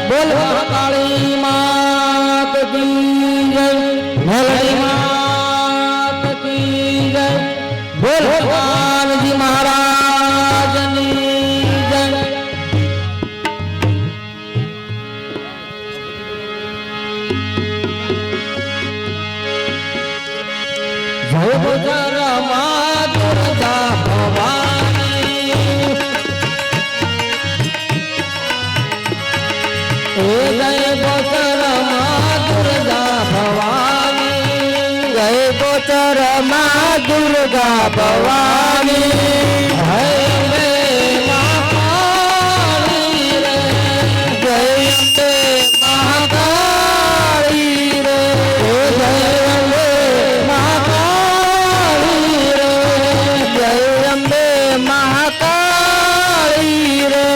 बोल काली मात की जय, मेलड़ी मात की जय, बोल भगवान जी महाराज की जय। जय गुजर माँ दुर्गा भवानी, जय गोचर माँ दुर्गा भवानी, जय गोचर माँ दुर्गा भवानी, जय अम्बे महाकाली रे, जय अम्बे महाकाली रे, जय अम्बे महाकाली रे, जय अम्बे महाकाली रे।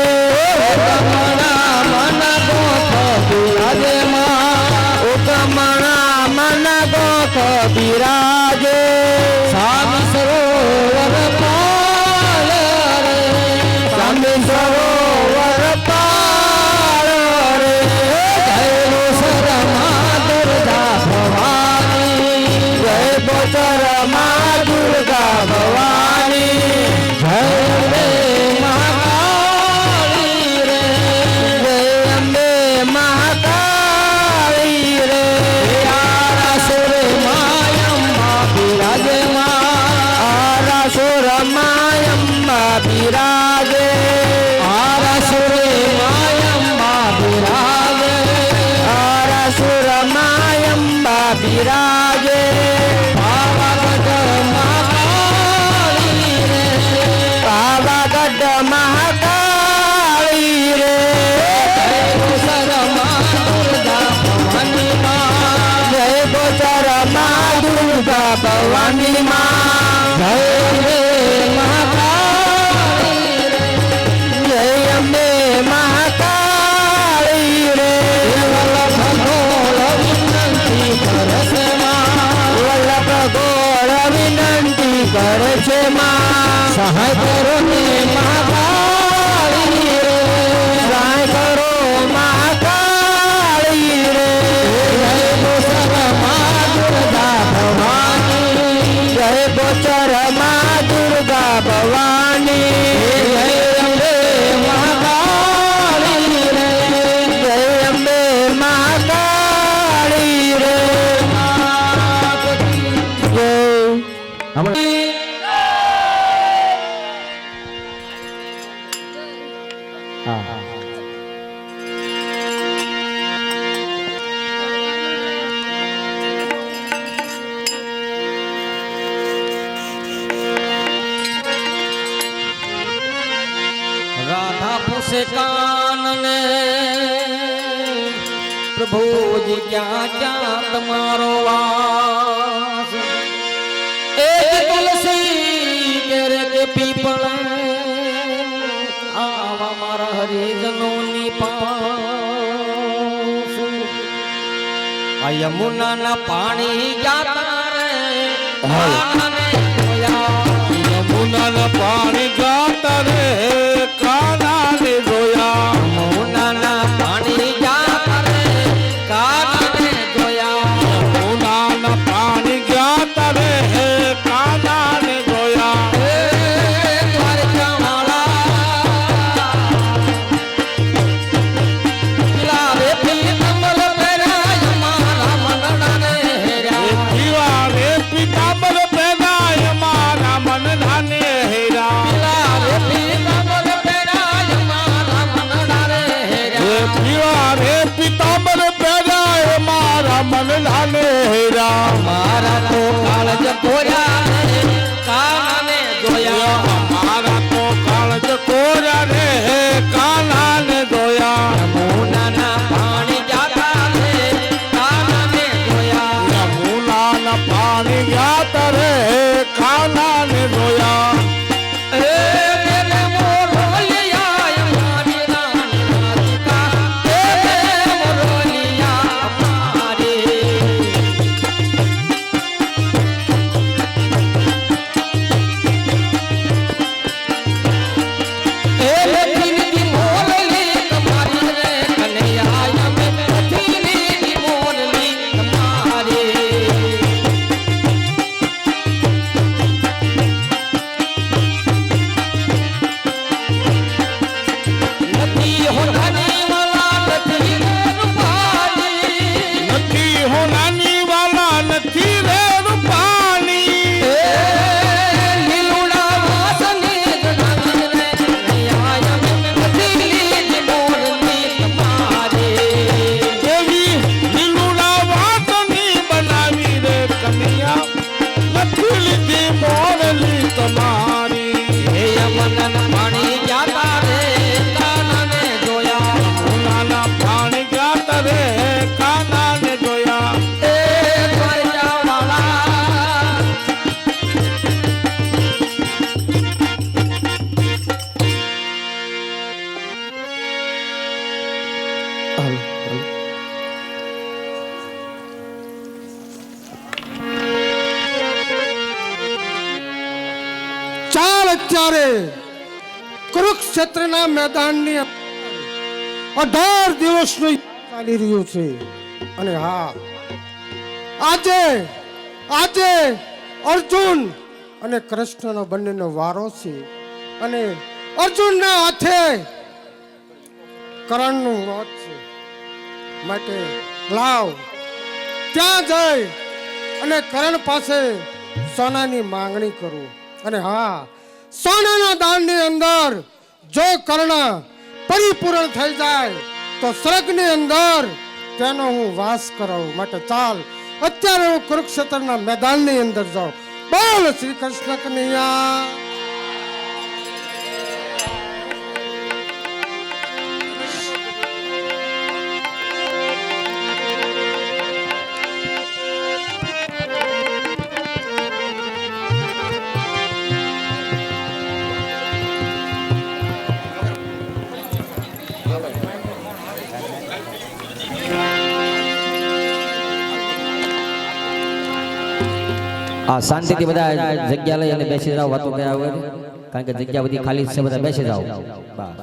विराजे स्वामी सरोवर पाल रे, स्वामी सरोवर पाल रे, जय गोचर माँ दुर्गा भवानी, जय गोचर माँ दुर्गा भवानी, जय अम्बे महाकाली रे, जय अम्बे महाकाली रे। विराजे आरासुर मायम्मा विराजे, आरासुर मायम्मा विराजे, आरासुर मायम्मा विराजे, पावागढ़ महाकाली रे, पावागढ़ महाकाली रे, जय गोचर माँ दुर्गा भवानी माँ, जय गोचर माँ दुर्गा भवानी माँ, जय अम्बे महाकाली रे, जय अम्बे महाकाली रे। वल्लभ घोर विनंती करे छे माँ, वल्लभ घोर विनंती करे छे माँ, सहाय करो ने महाकाली रे, सहाय करो महाकाली रे, जय गोचर माँ दुर्गा भवानी, जय गोचर माँ दुर्गा भवानी, जय अम्बे महाकाली रे, जय अम्बे महाकाली रे। जय राधा पूछे कानने, प्रभु जी क्या क्या तुम्हारो वास, एक तुलसी केरे के पीपल, आवा मारा हरिजनों नी पास, आ यमुना ना पानी जाता रे, कानने जोया, यमुना ना पानी जाता रे, काना ने जोया, यमुना ना पानी जाता रे, काना ने जोया, यमुना ना पानी जाता रे, काना ने जोया, द्वारका माला लावे पीतांबर पेरा, हमारा मनना ने हेरा, दीवारे पीतांबर पेरा, નથી હોનાની વાલા નથી રે રૂપાલી નથી હોનાની વાલા નથી રે રૂપાલી લીલુડા વાસની જનાવી રે કનૈયા નથી લીધી મોરની તમારી દેવી લીલુડા વાતની બનાવી રે કનૈયા નથી લીધી મોરલી તમારી હે યમનન પાણી ગયા રે કાનાને જોયા નાના પાણી ગયા રે કાનાને જોયા એ દ્વારકા વાળા ચાલ અત્યારે કુરુક્ષેત્રના મેદાનની 18 દિવસનું યુદ્ધ ચાલી રહ્યું છે અને હા આજે અર્જુન અને કૃષ્ણનો બંનેનો વારો છે અને અર્જુનના હાથે કર્ણનું મોત છે માટે લાવ ત્યાં જઈ અને કર્ણ પાસે સોનાની માંગણી કરું અને હા સોનાના દાનની અંદર જો કર્ણ પરિપૂર્ણ થઈ જાય તો સ્વર્ગની અંદર તેનો હું વાસ કરાવું માટે ચાલ અત્યારે હું કુરુક્ષેત્રના મેદાનની અંદર જાઉં બોલ શ્રી કૃષ્ણ કનૈયા આ શાંતિથી બધા જગ્યા લઈ અને બેસી જાઓ, વાતો કર્યા વગર, કારણ કે જગ્યા બધી ખાલી છે, બધા બેસી જાઓ. બસ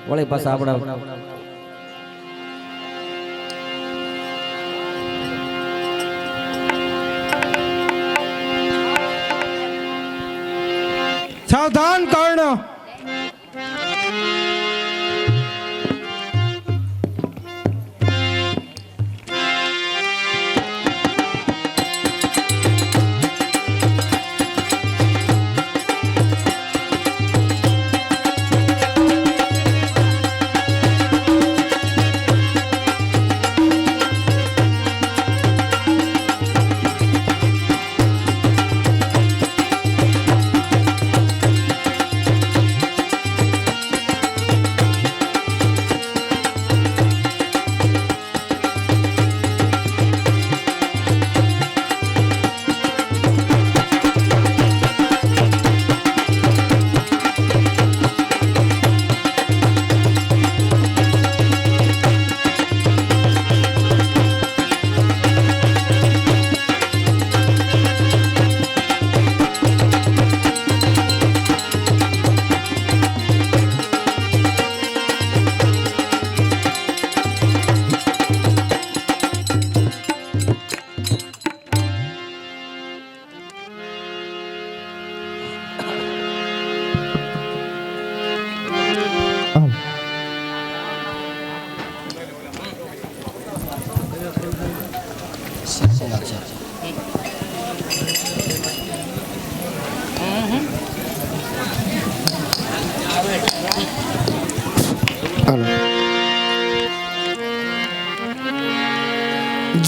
વળી પાછા આપણા સાવધાન કર્ણ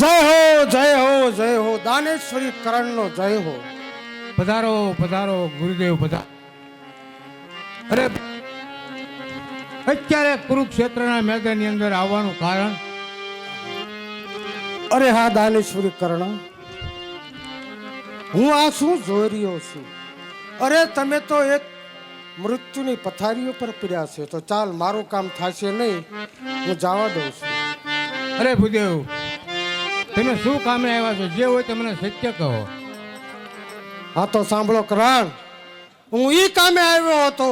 જય હો જય હો જય હો દાનેશ્વરી કરણનો જય હો. પધારો પધારો ગુરુદેવ પધારો. અરે અત્યારે કુરુક્ષેત્રના મેદાનની અંદર આવવાનું કારણ? અરે હા દાનેશ્વરી કર્ણ, હું આ શું જોઈ રહ્યો છું. અરે તમે તો એક મૃત્યુની પથારીઓ પર પડ્યા છે, તો ચાલ મારું કામ થશે નહીં, હું જવા દઉં છું. અરે ભૂદેવ, તમે શું કામે આવ્યા છો? જે હોય તે મને સત્ય કહો. હા તો સાંભળો કરણ, હું એ કામે આવ્યો હતો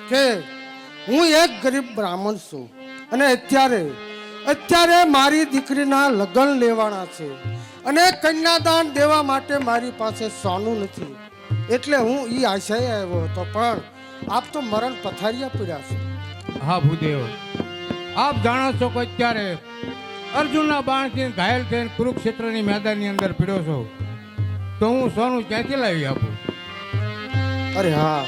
કે હું એક ગરીબ બ્રાહ્મણ છું અને અત્યારે મારી દીકરીના લગ્ન લેવાના છે અને કન્યાદાન દેવા માટે મારી પાસે સોનું નથી, એટલે હું એ આશાએ આવ્યો હતો. પણ આપ તો મરણ પથારિયા પીડ્યા છો હા ભૂદેવ, આપ જાણો છો કે અત્યારે અર્જુનના બાણથી ઘાયલ થઈને કુરુક્ષેત્રની મેદાનની અંદર પીડ્યો છો, તો હું સોનું ક્યાંથી લાવી આપું? અરે હા,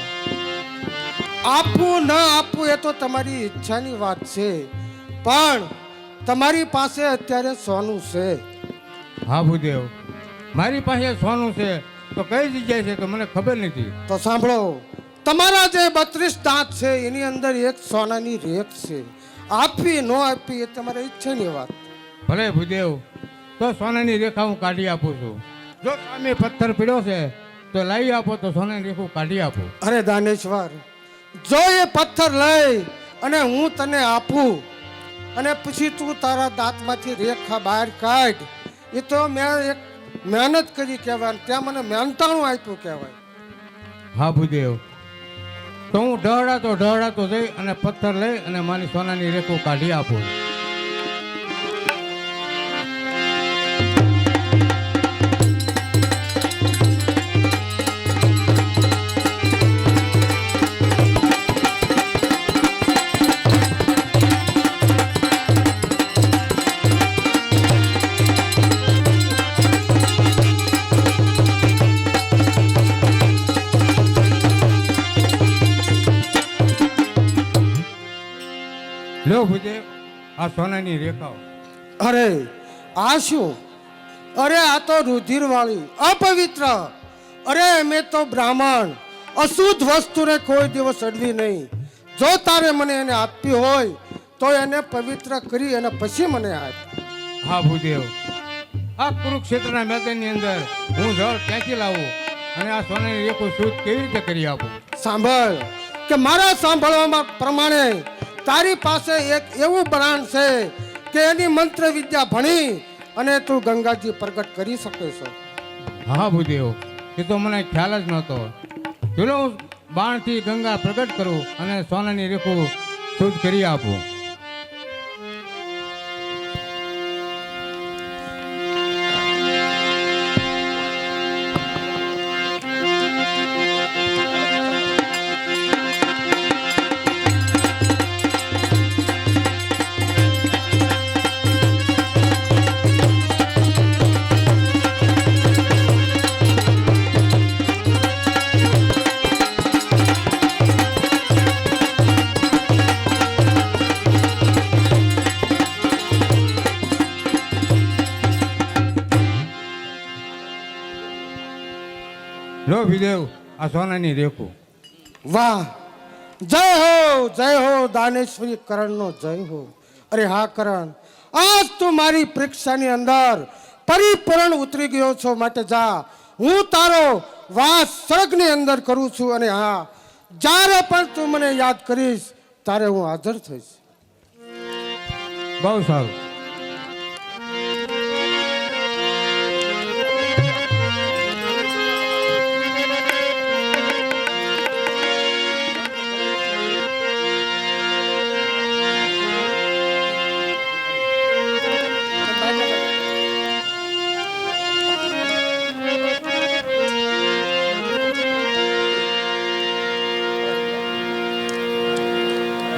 આપવું ન આપવું એ તો તમારી ઈચ્છાની વાત છે, પણ તમારી પાસે અત્યારે સોનું છે. હા ભૂદેવ, મારી પાસે સોનું છે તો કઈ જગ્યાએ છે તો મને ખબર નથી. તો સાંભળો, તમારા જે 32 દાંત છે એની અંદર એક સોનાની રેખ છે. આપવી ન આપવી એ તમારી ઈચ્છાની વાત. ભલે ભૂદેવ, તો સોનાની રેખા હું કાઢી આપું છું. જો સામે પથ્થર પીડ્યો છે તો લાવી આપો તો સોનાની રેખું કાઢી આપો. અરે દાનેશ્વર, જો એ પથ્થર લઈ અને હું તને આપું અને પછી તું તારા દાંતમાંથી રેખા બહાર કાઢ, એ તો મેં એક મહેનત કરી કહેવાય, ત્યાં મને મહેનતાણું આપ્યું કહેવાય. હા ભૂદેવ, તો હું ઢહડાતો જઈ અને પથ્થર લઈ અને મારી સોનાની રેખું કાઢી આપું. લો ભૂદેવ, આ સોનાની રેખાઓ. અરે આ શું? અરે આ તો રુધિરવાળી અપવિત્ર. અરે મેં તો બ્રાહ્મણ, અશુદ્ધ વસ્તુને કોઈ દિવસ અડવી નહીં. જો તારે મને એને આપવી હોય તો એને પવિત્ર કરી અને પછી મને આપ. હા ભૂદેવ, આ કુરુક્ષેત્રના મેદાનની અંદર હું જળ ક્યાંથી લાવું અને આ સોનાની રેખો શુદ્ધ કેવી રીતે કરી આપું? સાંભળ કે મારા સાંભળવામાં પ્રમાણે તારી પાસે એક એવું બ્રાહ્મણ છે કે એની મંત્ર વિદ્યા ભણી અને તું ગંગાજી પ્રગટ કરી શકે છો. હા ભૂદેવ, એ તો મને ખ્યાલ જ નહોતો. ચલો હું બાણથી ગંગા પ્રગટ કરું અને સોનાની રેખો શુદ્ધ કરી આપું. લો ભૂદેવ, આ સોનાની રેખો. વાહ, જય હો દાનેશ્વરી કરણનો જય હો. અરે હા કરણ, આજ તું મારી પરીક્ષાની અંદર પરિપૂર્ણ ઉતરી ગયો છો, માટે જા, હું તારો વાસ સ્વર્ગની અંદર કરું છું. અને હા, જ્યારે પણ તું મને યાદ કરીશ ત્યારે હું હાજર થઈશ. બહુ સારું.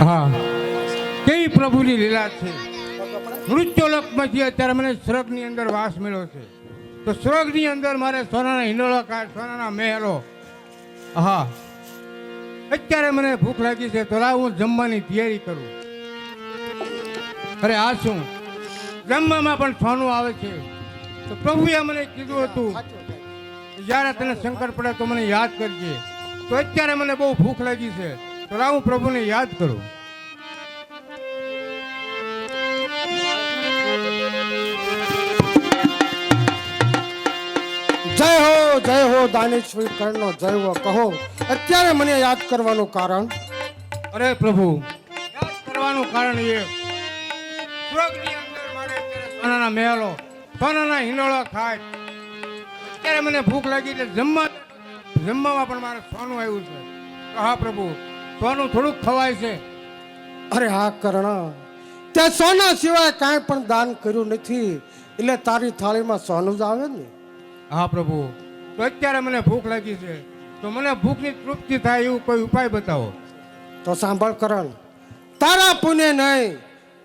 હા, કેવી પ્રભુની લીલા છે. મૃત્યુલોકમાંથી અત્યારે મને સ્વર્ગની અંદર વાસ મળ્યો છે, તો સ્વર્ગની અંદર મારે સોનાના હિંડોળા કાઢ, સોનાના મહેલો. હા, અત્યારે મને ભૂખ લાગી છે તો લાવ હું જમવાની તૈયારી કરું. અરે આ શું, જમવામાં પણ સોનું આવે છે. તો પ્રભુએ મને કીધું હતું જ્યારે તને સંકટ પડે તો મને યાદ કરજે. તો અત્યારે મને બહુ ભૂખ લાગી છે તો લાવ હું પ્રભુને યાદ કરું. જય હો દાનેશ્વરી કરણનો જય હો. કહો અત્યારે મને યાદ કરવાનું કારણ? અરે પ્રભુ, યાદ કરવાનું કારણ એ, સ્વર્ગની અંદર મારે અત્યારે સોનાના મહેલો, સોનાના હિંડોળા ખાય. અત્યારે મને ભૂખ લાગી એટલે જમવામાં પણ મારે સોનું આવ્યું છે. તો હા પ્રભુ, સોનું થોડુંક ખવાય છે. અરે હા કરણ, તે સોના સિવાય કાંઈ પણ દાન કર્યું નથી, એટલે તારી થાળીમાં સોનું જ આવે ને. હા પ્રભુ, તો અત્યારે મને ભૂખ લાગી છે તો મને ભૂખની તૃપ્તિ થાય એવું કોઈ ઉપાય બતાવો. તો સાંભળ કરણ, તારા પુણ્ય નહીં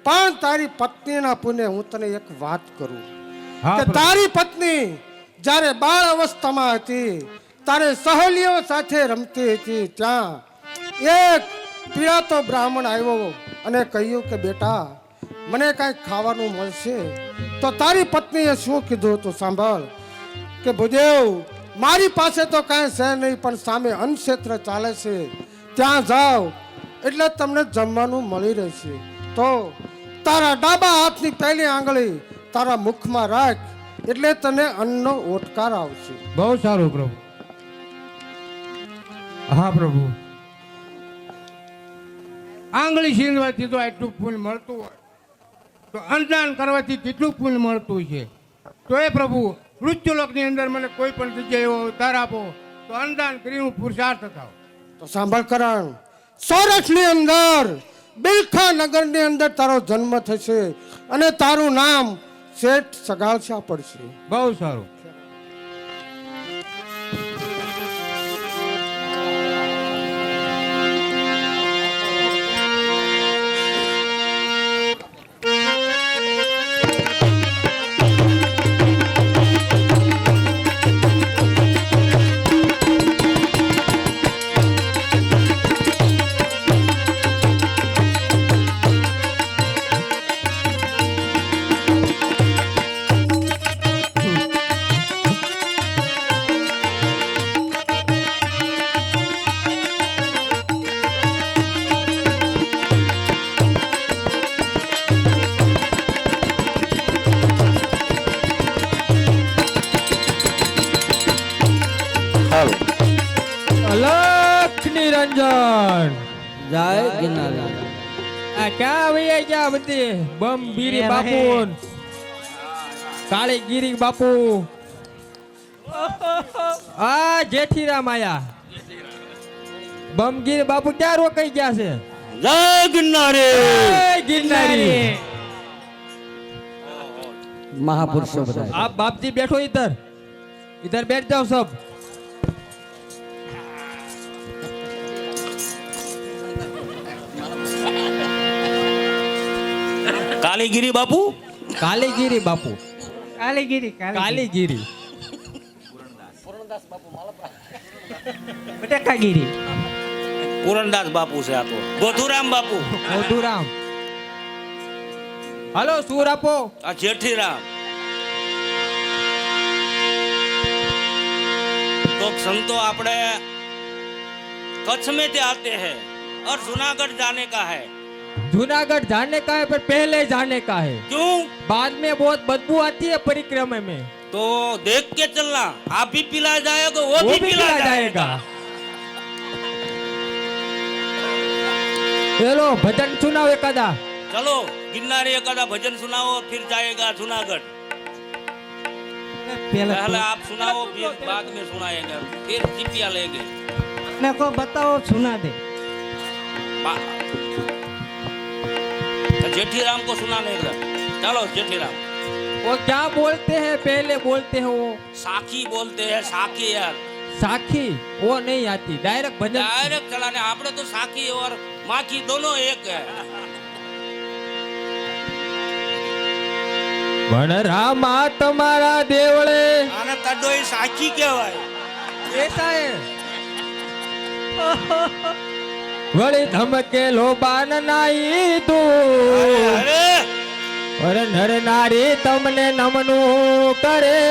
પણ તારી પત્નીના પુણ્ય હું તને એક વાત કરું હા કે પ્રભુ. તારી પત્ની જ્યારે બાળ અવસ્થામાં હતી તારે સહેલીઓ સાથે રમતી હતી ત્યાં એક પીળાતો બ્રાહ્મણ આવ્યો અને કહ્યું કે બેટા મને કાંઈક ખાવાનું મળશે તો તારી પત્નીએ શું કીધું હતું સાંભળ કે ભુદેવ મારી પાસે તો કાંઈ છે નહીં પણ સામે અન્નક્ષેત્ર ચાલે છે ત્યાં જાઓ એટલે તમને જમવાનું મળી રહેશે તો તારા ડાબા હાથની પહેલી આંગળી તારા મુખમાં રાખ એટલે તને અન્નનો ઓટકાર આવશે બહુ સારું પ્રભુ. હા પ્રભુ. આંગળી છીનવાથી તો આટલું પુણ્ય મળતું હોય તો અન્નદાન કરવાથી કેટલું પુણ્ય મળતું છે. તો એ પ્રભુ મૃત્યુલોકની અંદર મને કોઈ પણ જગ્યાએ એવો અવતાર આપો તો અન્નદાન કરી હું પુરુષાર્થ થાવ. તો સાંભળ કરણ સૌરાષ્ટ્રની અંદર બિલખા નગરની અંદર તારો જન્મ થશે અને તારું નામ શેઠ સગાળશા પડશે. બહુ સારું. અલખ નિરંજન જય ગિરનાર. આ ક્યાં વૈયા ગયા બધી બમ બીરી બાપુ કાળી ગીરી બાપુ આ જેઠીરામ આયા બમગીર બાપુ ક્યાં રોકાઈ ગયા છે જય ગિરનારી જય ગિરનારી મહાપુરુષો બધા आप बाप जी बैठो इधर इधर बैठ जाओ सब કાલીગીરી બાપુ कालीगिरी बापू કાલીગીરી कालीगिरी બટાકાગીરી પૂરણદાસ બાપુ છે આ તો ગોધુરામ બાપુ मधुराम हेलो सूर आपो આ જેઠીરામ तो संतो अपने कच्छ में से आते हैं और जूनागढ़ जाने का है जूनागढ़ जाने का है पर पहले जाने का है क्यों बाद में बहुत बदबू आती है परिक्रमा में तो देख के चलना आप भी पिलाया जाएगा वो भी पिलाया जाएगा चलो भजन सुनाओ एकादा चलो गिरनारी एकादा भजन सुनाओ फिर जाएगा जूनागढ़ पहले आप सुनाओ फिर बाद में सुनाएगा फिर चिपिया लेंगे મેં કો બતાવો સુના દે जेठीराम को सुनाने का चलो जेठीराम वो क्या बोलते हैं पहले बोलते हैं वो साखी बोलते हैं साखी यार साखी वो नहीं आती डायरेक्ट भजन डायरेक्ट चलाने आपने तो साखी और माखी दोनों एक है पण रामा तुम्हारा देवळे आने तडो ही साखी कहवाय ऐसा है वળી ધમકેલો બાન નાઈ તું अरे અરે નર નારી તમને નમનું કરે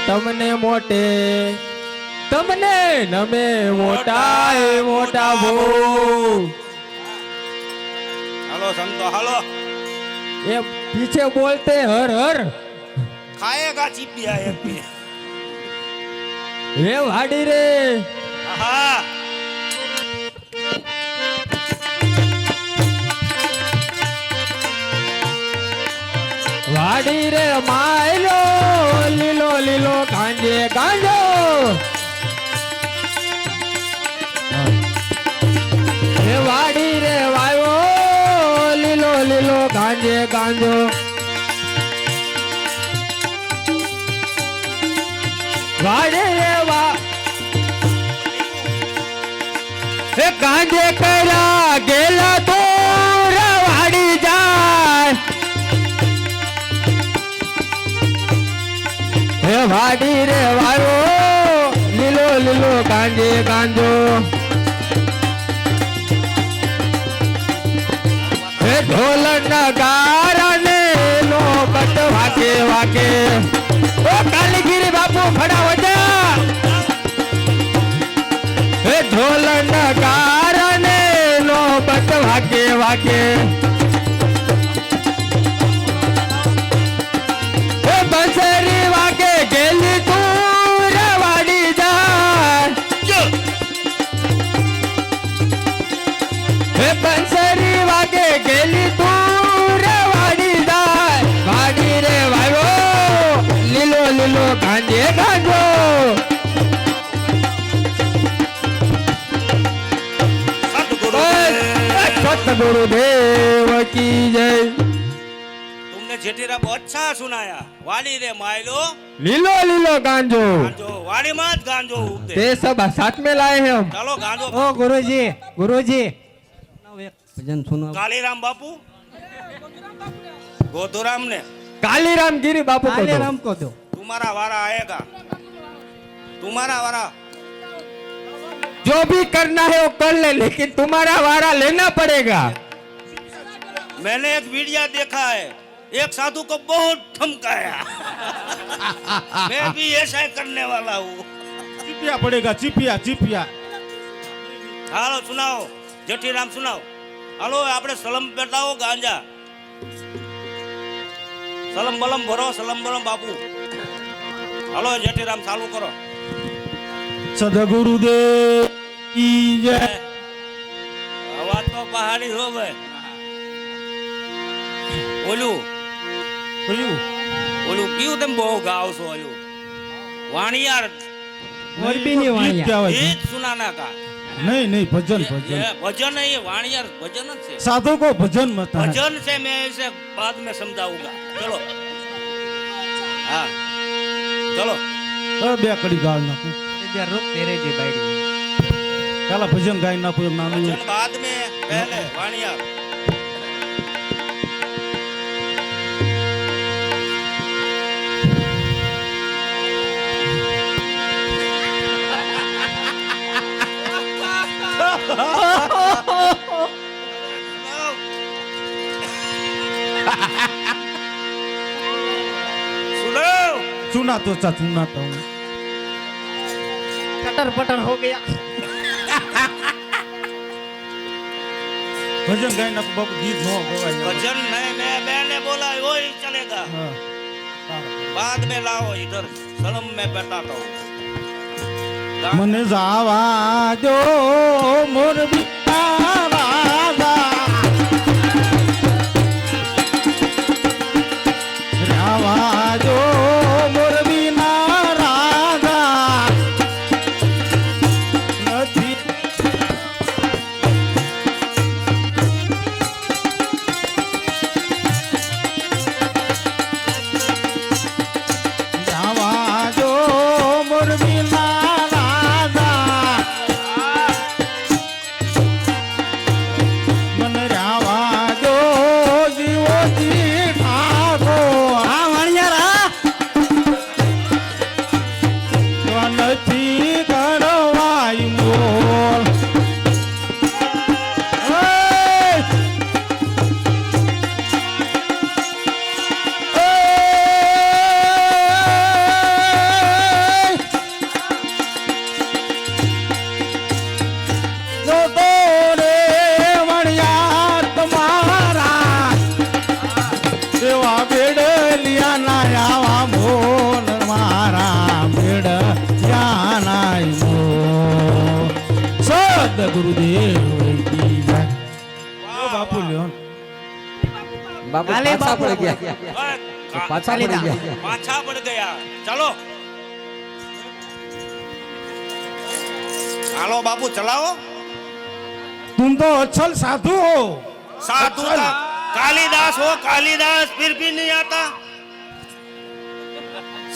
તમને મોટે તમને નમે મોટા એ મોટા ભો हेलो संतो हेलो ये पीछे बोलते हर हर खाएगा चिपिया एक भी रे वाडी रे हाँ વાડી રે માયલો લીલો લીલો ગાંજે ગાંજો રે વાડી રે વાયો લીલો લીલો ગાંજે ગાંજો વાડી રે વા એ કાંજે કર્યા ગેલા તો રવાડી જાય હે વાડી રે વાયો લીલો લીલો કાંજે કાંજો હે ઢોલ નગારાને નો બટ વાકે વાકે ઓ કાલીગીરી બાપુ ખડા વજા હે ઢોલ નગારાને નો બટ વાકે વાકે હે બંસરી વાકે ગેલી તું રવાડી જાય હે બંસરી વાગે ગેલી તું રવાડી જાય વાડી રે વાયો લીલો લીલો ગાંજે ગાંજો सतगुरुदेव की जय तुमने जेठीरा बहुत अच्छा सुनाया वाली रे मायलो लीलो लीलो गांजो गांजो वाली मत गांजो उठते ते सब साथ में लाए हैं हम चलो गांजो ઓ ગુરુજી ગુરુજી ભજન સુનો कालीराम बापू गोधुराम ने कालीराम गिरी बापू को दो। રામ કો દો तुम्हारा वारा आएगा तुम्हारा वारा जो भी करना है वो कर ले लेकिन तुम्हारा वारा लेना पड़ेगा मैंने एक वीडियो देखा है एक साधु को बहुत धमकाया मैं भी ऐसा ही करने वाला हूँ ચીપિયા પડેગા ચીપિયા ચીપિયા હાલો સુનાઓ જેઠીરામ સુનાઓ હાલો આપણે સલમ બેટાઓ ગાંજા સલમ બલમ ભરો સલમ બલમ બાપુ હાલો જેઠીરામ ચાલુ કરો સદગુરુદેવ કી જય અવાજ તો પહાડી હો ભાઈ ઓલું બોલ્યું ઓલું કયું તમે બહુ ગાવ છો ઓલું વાણિયાર મોરબીની વાણિયા ગીત સુનાના કા નહીં નહીં ભજન ભજન ये भजन है ये वाणियार भजन है साधु को भजन मत है भजन से मैं इसे बाद में समझाऊंगा चलो हाँ चलो બે કડી ગાળ નાખું ચાલા ભજન ગાઈ નાખું એમ નાનું भजन बाद में पहले वाणियार सुनो चुना तो चा चुना तो कटर पटर हो गया भजन गाई नाखું બાપુ ગીત નો ગવાય भजन नहीं मैं मैंने बोला वही चलेगा હા बाद में लाओ इधर सलम में बैठाता हूँ મને જાવા જો મોર રાધા રાવા જો મોર બીના રાધા નથી જાવા જો મોર બીના ગુરુદેવ કી જય ઓ બાપુ લ્યો બાપુ પાછા પડી ગયા પાછા પડી ગયા पाछा पड़ गया चलो हालो बापू चलाओ तुम तो अछल साधु हो साधु का कालिदास हो कालिदास फिर भी नहीं आता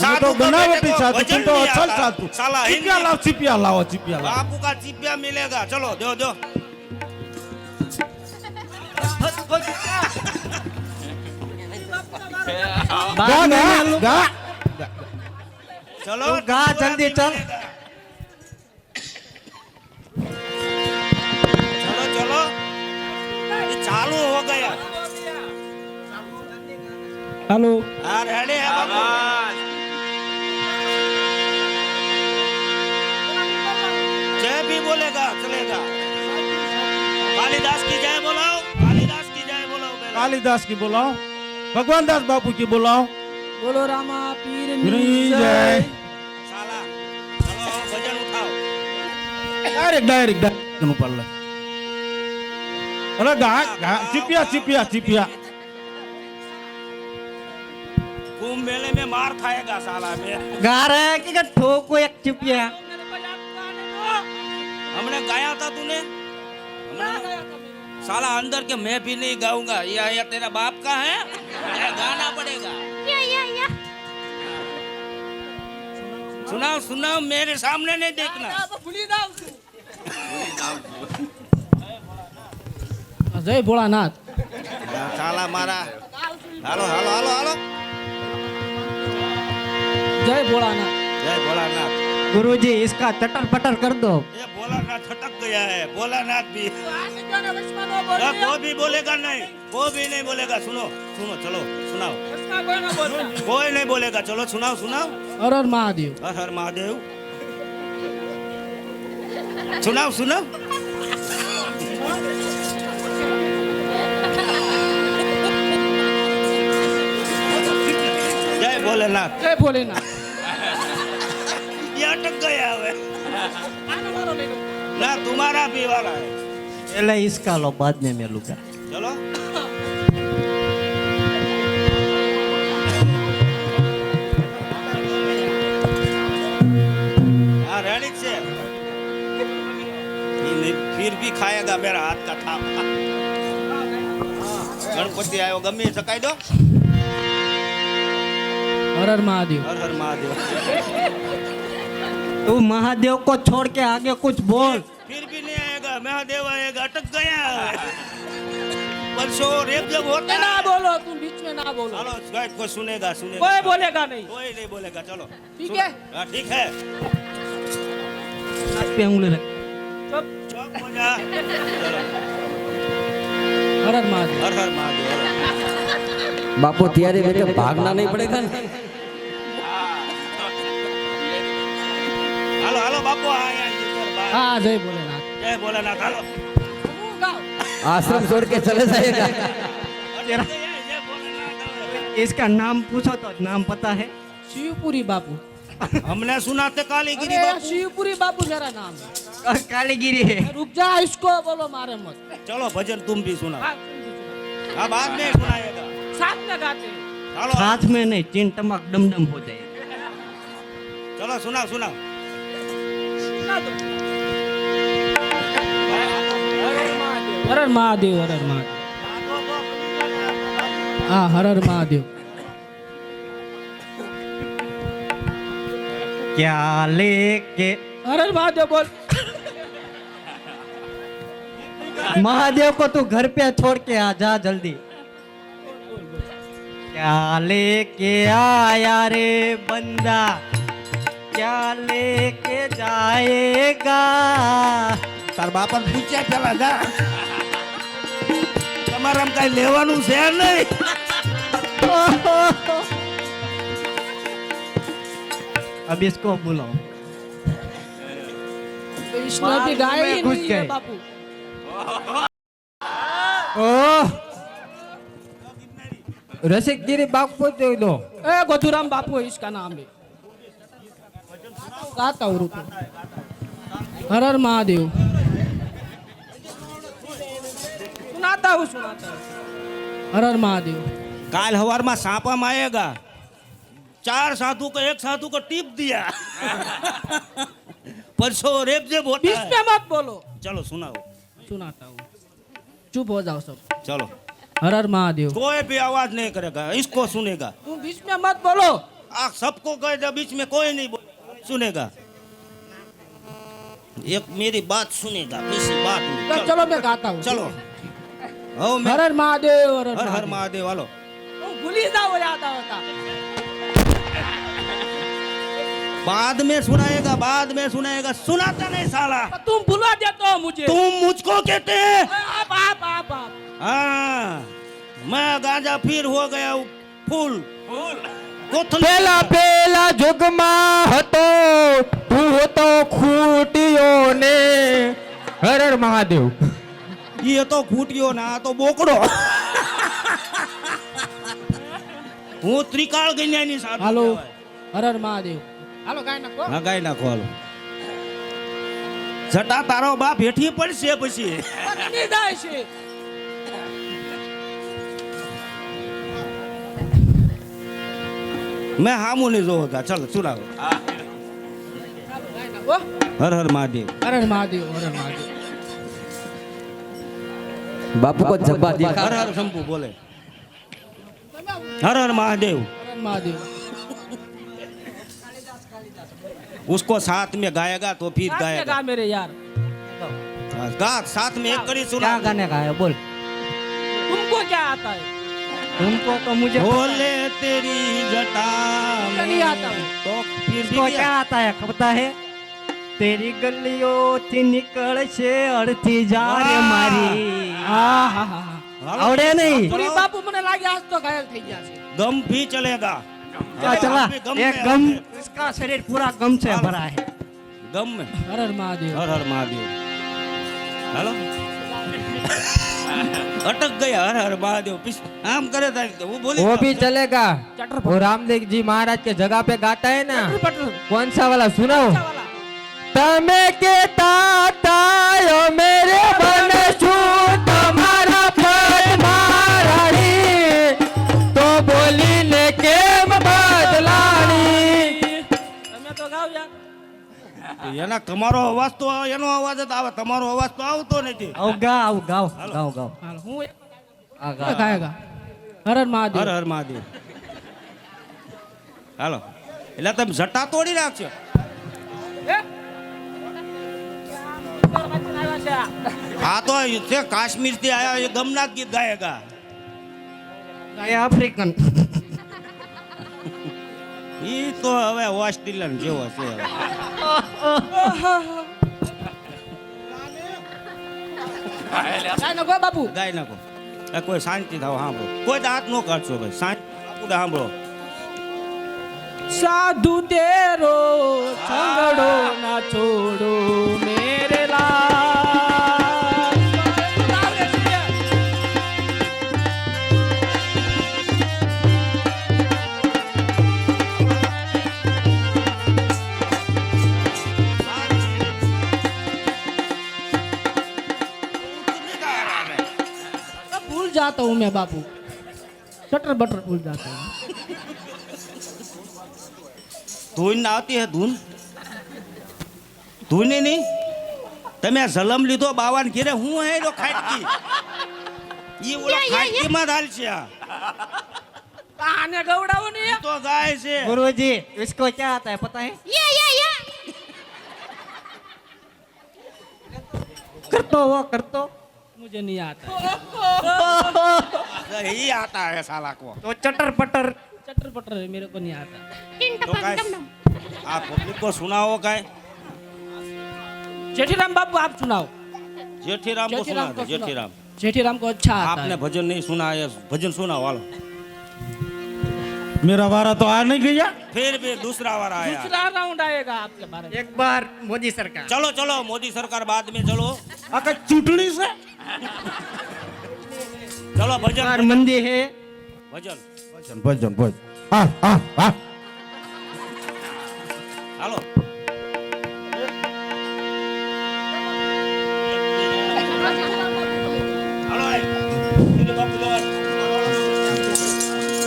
साधु तो को बनावटी बेटे को साधु भजन तुम तो नहीं असल आता। साधु साला चिपिया हिंदी लाओ चिपिया लाओ चिपिया लाओ बापू का चिपिया मिलेगा चलो दो दो गा गा गा चलो गा जल्दी चल। चलो चलो ये चालू हो गया हेलो हाँ रेडी है बाबू जय भी बोलेगा चलेगा कालिदास की जय बोलाओ कालिदास की जय बोलाओ पहले। कालिदास की बुलाओ भगवान दास बापू की बुलाओ बोलो रामा पीर जय साला चलो भजन उठाओ डायरेक्ट ऊपर ले अरे गा गा चिपिया चिपिया चिपिया कुंभ मेले में मार खाएगा साला में गा रहा है कि ठोको एक चिपिया। हमने गाया था तूने साला अंदर के मैं भी नहीं गाऊंगा ये तेरा बाप का है ये गाना पड़ेगा सुनाओ सुनाओ मेरे सामने नहीं देखना जय भोलानाथ। साला मारा हालो हालो हालो हालो जय भोलानाथ। जय भोलानाथ गुरुजी इसका चटर पटर कर दो। ये भोलानाथ छटक गया है भोलानाथ भी वो भी बोलेगा नहीं वो भी नहीं बोलेगा सुनो सुनो चलो सुनाओ कोई नहीं बोलेगा चलो सुनाओ सुनाओ हर हर महादेव। हर हर महादेव सुनाओ सुनाओ जय भोलेनाथ जय भोलेनाथ। ये अटक गया है ना तुम्हारा भी वाला है पहले इसका लो बाद में मैं लूंगा। चलो हाँ रेडी से फिर भी खाएगा मेरा हाथ का थाप गणपति आयो गમે સકાઈ दो हर हर महादेव। हर हर महादेव तू महादेव को छोड़ के आगे कुछ बोल। फिर भी नहीं आएगा महादेव आएगा अटक गया परसों रेप जब होता है ना बोलो तुम बीच में ना बोलो। चलो गाइड कोई सुनेगा सुनेगा कोई बोलेगा नहीं। कोई नहीं बोलेगा चलो ठीक सुन- है। हाँ, ठीक है हाथ पे उंगली रख। चुप हो जा चलो हर हर महादेव। हर हर महादेव हर हर। बापू तियारी बेटे भागना नहीं पड़ेगा ना। हालो हालो बापू आया इधर बाहर। हाँ जय भोलेनाथ। जय भोलेनाथ हालो आश्रम छोड़ के चले जाएगा। अटक गया, जय भोलेनाथ इसका नाम पूछो तो नाम पता है? शिवपुरी बापू। हमने सुना थे कालीगिरी अरे बापू शिवपुरी बापू मेरा नाम है। कालीगिरी है रुक जा इसको बोलो मारे मत। चलो भजन तुम भी सुना हाँ, तुम भी सुनो। हाँ बाद में सुनाएगा साथ में गाते हैं। चलो हाथ में नहीं चीन टमक डम डम हो जाए चलो सुनाओ सुनाओ सुना दो। हर हर महादेव हर हर महादेव। हाँ हर हर महादेव। क्या लेके हर हर महादेव बोल। महादेव को तू घर पे छोड़ के आ जा जल्दी क्या लेके आया रे बंदा क्या लेके जाएगा તાર બાપા પૂછ્યા પેલા જા તમારે આમ કઈ લેવાનું છે નહીં अब इसको बुलाओ कृष्ण की गाय ही घुस नहीं है गए। बापू। ओह रसिकगिरी बापू दे दो। ए गोधुराम बापू है इसका नाम है। गाता हूँ रुको। हर हर महादेव। सुनाता हूँ हर हर महादेव। काल हवार में सांपा माएगा 4 साधु को एक साधु को टिप दिया परसों रेप जब होता बीच है में मत बोलो। चलो सुनाओ सुनाता हूँ चुप हो जाओ सब। चलो हर हर महादेव। कोई भी आवाज नहीं करेगा इसको सुनेगा तुम बीच में मत बोलो। आप सबको कह दो, बीच में कोई नहीं सुनेगा। एक मेरी बात सुनेगा, किसी बात नहीं। तो चलो मैं गाता हूँ। चलो हो मैं हर हर महादेव, हर हर हर महादेव वालो। तुम भूल ही जाओ यादा होता। बाद में सुनाएगा, बाद में सुनाएगा, सुनाता नहीं साला। तुम भुलवा देते हो मुझे। तुम मुझको कहते हैं। आप। हाँ, मैं गांजा फिर हो गया हूँ फूल। પેલા પેલા જુગમાં હતો તું હતો ખૂટ્યો ને હર હર મહાદેવ ये तो फूटियो ना, तो बोकड़ो। હું ત્રિકાળ ગણ્યાની સાધુ હાલો કહેવાય. હર હર મહાદેવ. હાલો ગાય નાખો. હા ગાય નાખો હાલો. જટા તારો બાપ હેઠી પડશે પછી. પત્ની જાય છે. મેં હામું નહીં જોતા. ચાલો સુનાવો. હાલો ગાય નાખો. હર હર મહાદેવ. હર હર મહાદેવ, હર હર મહાદેવ. બાપુ કો જબ્બા હર દિખા હર શંભુ બોલે. हर हर महादेव। હર હર મહાદેવ. उसको साथ में गाएगा तो फिर साथ में गाएगा। गा मेरे यार। गा साथ में एक कड़ी सुना। क्या गाने का है बोल। तुमको क्या आता है? तुमको तो मुझे बोले तेरी जटा मुझे नहीं आता है। तो फिर भी इसको क्या आता है पता है। तेरी गलियों थी निकल से अड़ती जा रे मारी। હા હા હા. आवड़े नहीं। પૂરી બાપુ મને લાગે આજ તો ઘાયલ થઈ ગયા છે. गम भी चलेगा। क्या चला गम एक में गम आते। इसका शरीर पूरा गम से भरा है। गम में હર હર મહાદેવ. हर हर महादेव। हेलो अटक गया हर हर महादेव। आम करे था वो बोली वो भी चलेगा चटर वो रामदेव जी महाराज के जगह पे गाता है ना પટર. कौन सा वाला सुनाओ વાલા. તમે કેતા તાયો મેરે બનશું તમારા પદ મારાણી તો બોલીને કેમ બદલાણી તમે તો ગાવ યાર. એના તમારો અવાજ તો એનો અવાજ જ આવે, તમારો અવાજ તો આવતો નથી. आओ गाओ गाओ गाओ गाओ હાલો હું आ गाओ। ગાયગા. હર હર મહાદેવ. હર હર મહાદેવ. હાલો એટલે તમે જટા તોડી નાખશો. આ તો છે કાશ્મીર થી આયા, એ ગમનાથ ગીત ગાયેગા. ये अफ्रीकन ઈ તો હવે ઓસ્ટ્રેલિયન જેવો છે હવે. ગાય નાખો બાપુ. ગાઈ નાખો. એ કોઈ શાંતિ થાવ સાંભળો, કોઈ દાંત નો કાઢશો ભાઈ. શાંતિ સાંભળો. સાધુ તેરો સંગડો ના છોડો મેરે લાલ. भूल जाता हूँ मैं बापू, शटर बटर भूल जाता हूँ. ધૂન ના આવતી હે ધૂન? ધૂન નહીં. તમે આ જલમ લીધો બાવાન ઘેરે, હું હે રો ખાટકી. ઈ ઓલા ખાટકીમાં જ હાલ છે આ. આને ગવડાવો ને. ઈ તો ગાય છે. गुरुजी इसको क्या आता है पता है। करतो वो करतो मुझे नहीं आता. ઈ આતા હે સાલા કો. तो चटर पटर चटर पटर है, मेरे को नहीं आता. તો કાંઈ આ પબ્લિક को सुनाओ કાંઈ. जेठीराम बाबू आप सुनाओ. जेठीराम को सुना दो। जेठीराम जेठीराम को अच्छा आता आपने है. भजन नहीं सुना है, भजन सुनाओ वालो। मेरा वारा तो आ नहीं गया। फिर भी दूसरा वार आया। दूसरा राउंड आएगा आपके बारे में. एक बार मोदी सरकार चलो चलो मोदी सरकार बाद में चलो। आका चूटनी से चलो भजन सरकार मंदी है। भजन भजन भजन भजन आ आ आ हेलो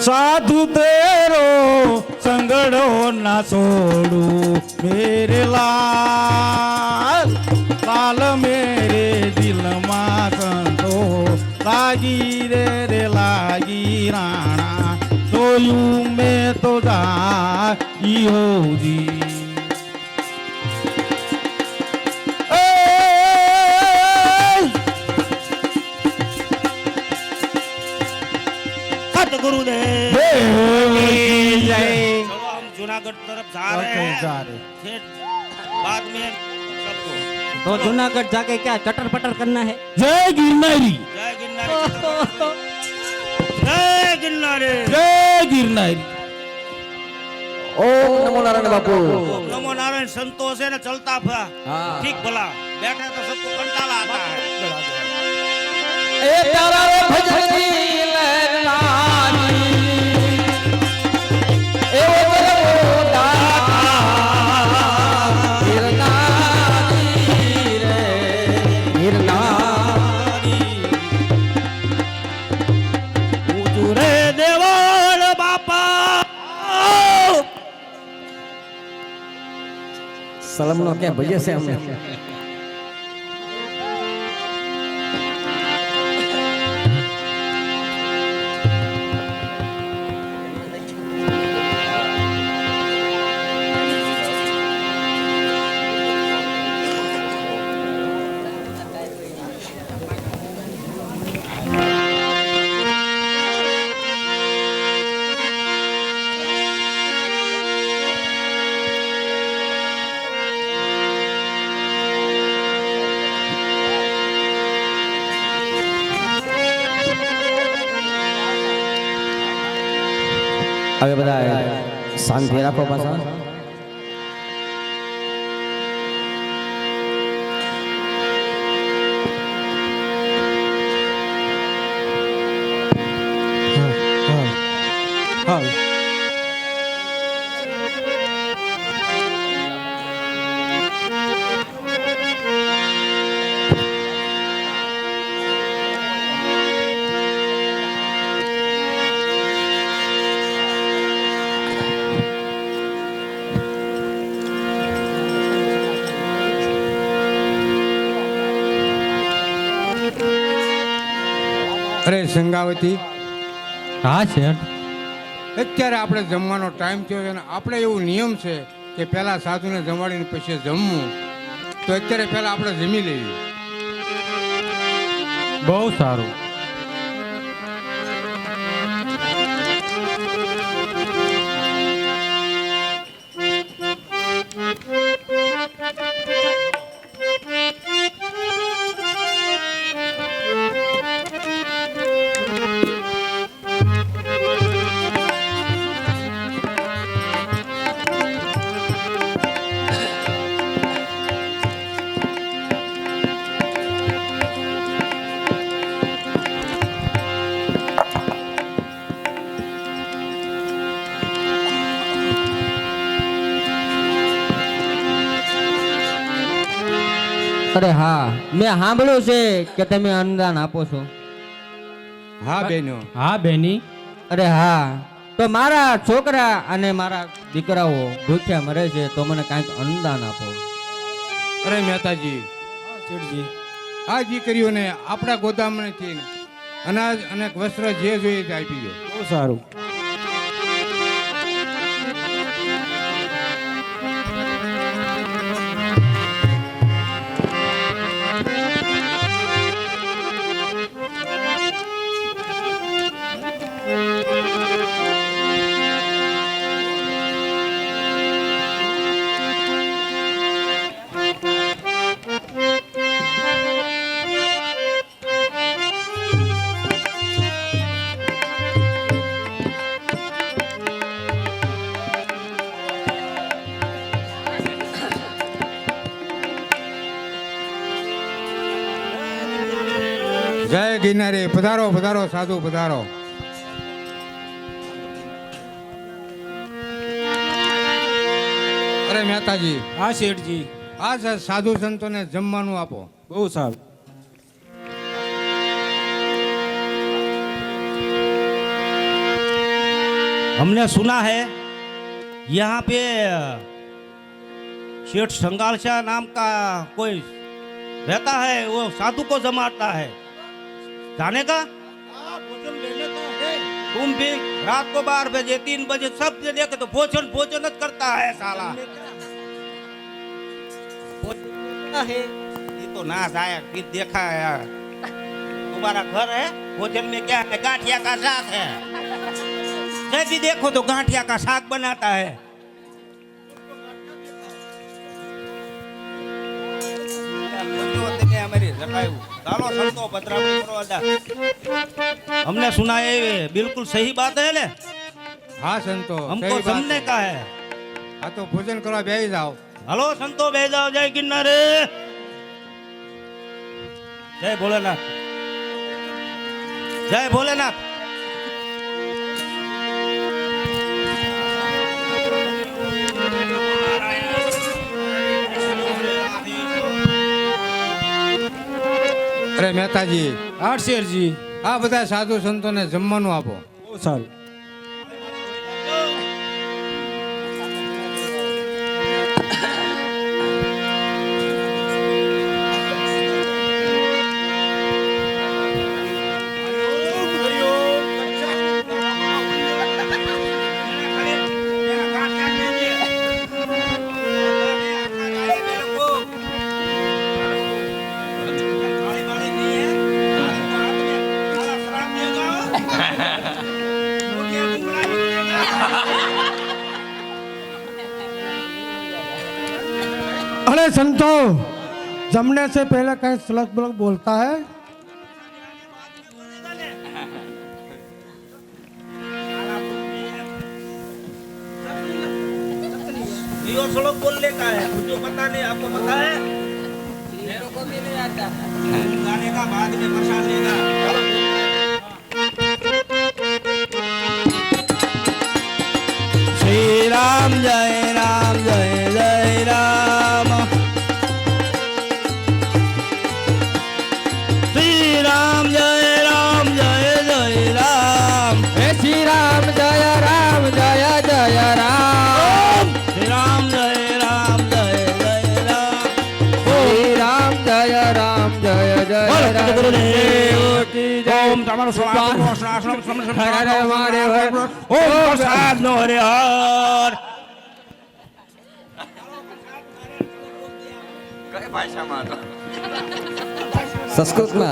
साधु तेरो संगड़ो ना छोड़ू मेरे लाल लाल मेरे दिल मा संतो लागी रे लागी राणा तो यूं में तो जाइयो जी। गुरुदेव जय। चलो हम जूनागढ़ तरफ जा रहे हैं जा रहे। फिर बाद में सबको तो जूनागढ़ जाके क्या चटर पटर करना है? जय गिरनारी, जय गिरनारी जय गिरनारी जय गिरनारी। ઓમ નમો નારાયણ બાપુ। ओम नमो नारायण। संतोष है ना चलता था हाँ। ठीक भला, बैठे तो सबको कंटाला आता है। એ તારા રે ભજનની લહેરાની એવો બરવો દાતા ગિરનારી રે ગિરનારી ઊંચું રે દેવળ બાપા સલમનો ક્યાં ભજે છે અમને। હવે બધા શાંતિ રાખો પાછા। અરે સંગાવતી, હા શેઠ। અત્યારે આપણે જમવાનો ટાઈમ થયો છે ને આપણે એવું નિયમ છે કે પહેલા સાધુને જમાડીને પછી જમવું, તો અત્યારે પહેલા આપણે જમી લેવી। બહુ સારું। અરે હા, મેં સાંભળ્યું છે કે તમે અન્નદાન આપો છો। હા બહેનો, હા બેની। અરે હા, તો મારા છોકરા અને મારા દીકરાઓ ભૂખ્યા મરે છે, તો મને કાંઈક અન્નદાન આપો। અરે મહેતાજી, શેઠજી, આ દીકરીઓને આપણા ગોદામમાંથી અનાજ અને વસ્ત્ર જે જોઈએ તે આપી દો। બહુ સારું। જય ગિરનારી, પધારો પધારો સાધુ પધારો। અરે મહેતાજી, હા શેઠજી, આ સાધુ સંતોને જમવાનું આપો। બહુ સારું। हमने सुना है यहाँ पे शेठ संगालशा नाम का कोई रहता है, वो साधु को जमाता है, जाने का? तुम भी रात को 12 बजे 3 बजे सब से देखे तो भोजन भोजन ज करता है साला। ये तो ना जाए फिर देखा है यार। तुम्हारा घर है, भोजन में क्या है? गांठिया का साग है। जब भी देखो तो गांठिया का साग बनाता है। हमने सुना है बिल्कुल सही बात है ले। હા સંતો हमको सही बात समझने है। का है। હા તો ભોજન કરવા બેસી જાઓ. हेलो संतो बेजाओ जय किन्नरे जय भोलेनाथ जय भोलेनाथ। અરે મહેતાજી, આઠ શેરજી. આ બધા સાધુ સંતોને જમવાનું આપો. બહુ સારું. अरे संतो, जमने से पहले कहीं सलग बलग बोलता है? ये श्लोक बोलने का है, मुझे पता नहीं, आपको पता है? मेरे को भी नहीं आता। गाने का बाद में प्रसाद लेगा। श्री राम जय राम जय जय राम। श्री राम जय राम जय जय राम। हे श्री राम जय राम जय जय राम। श्री राम जय राम जय जय राम। श्री राम जय राम जय जय बोल राम। गुरुदेव की जय। ओम तमरो स्वाहा हर हर महादेव। ओम प्रसाद नो हरे हर। સંસ્કૃતમાં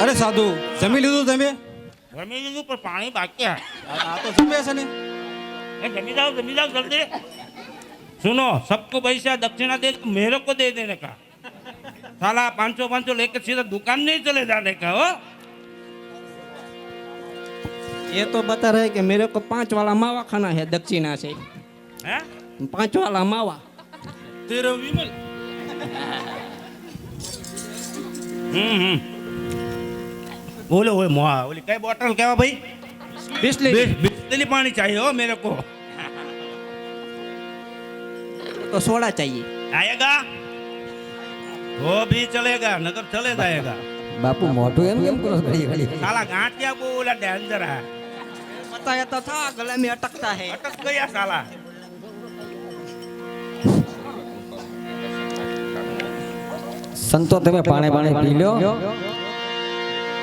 અરે સાધુ, જમી લીધું તમે? જમી લીધું પણ પાણી બાકી है। આ તો જમે છે ને. जमी जाओ जल्दी। सुनो, सबको पैसा दक्षिणा दे मेरे को दे देने का। साला 500 लेकर सीधा दुकान नहीं चले जाने का हो। ये तो बता रहे कि मेरे को 5 वाला मावा खाना है दक्षिणा से। हैं? 5 वाला मावा। तेरा विमल। बोलो वो मुआ बोली कई बोतल क्या भाई? बिस्ले बिस्लेरी पानी चाहिए हो मेरे को। तो सोडा चाहिए। आएगा वो भी चलेगा नगर चले जाएगा। બાપુ મોટું એમ કેમ કરો છો ઘડી ઘડી? साला गांठिया बोला डेंजर है। बताया तो था गले में अटकता है। अटक गया साला। સંતો તમે પાણી પાણી પી લો.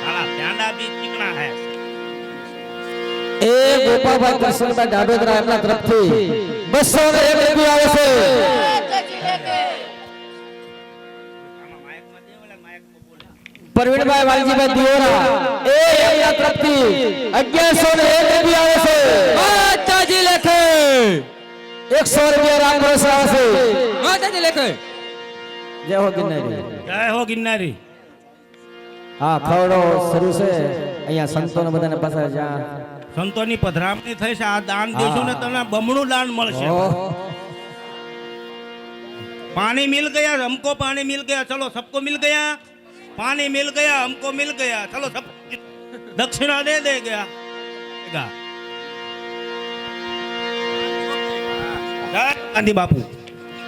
साला प्यांडा भी चिकना है। એ ગોપાભાઈ કૃષ્ણભાઈ ડાબેદરા એમના તરફથી 201 રૂપિયા આવે છે. પ્રવીણભાઈ વાલજીભાઈ દિયોરા એ એમના તરફથી 1101 રૂપિયા આવે છે. માતાજી લેખે 100 રૂપિયા રામ ભરોસે આવે છે. માતાજી લેખે જય હો ગિરનારી. जय हो गिन्नारी। હા ખવડો શરૂ છે અહીંયા સંતોને બધાને પાસે જ્યાં સંતોની પધરામણી થઈ છે। આ દાન દેશું ને તમને બમણું દાન મળશે। ઓહ, पानी मिल गया हमको, पानी मिल गया, चलो सबको मिल गया, पानी मिल गया हमको मिल गया, चलो सब दक्षिणा दे दे गया। जय गांधी बापू।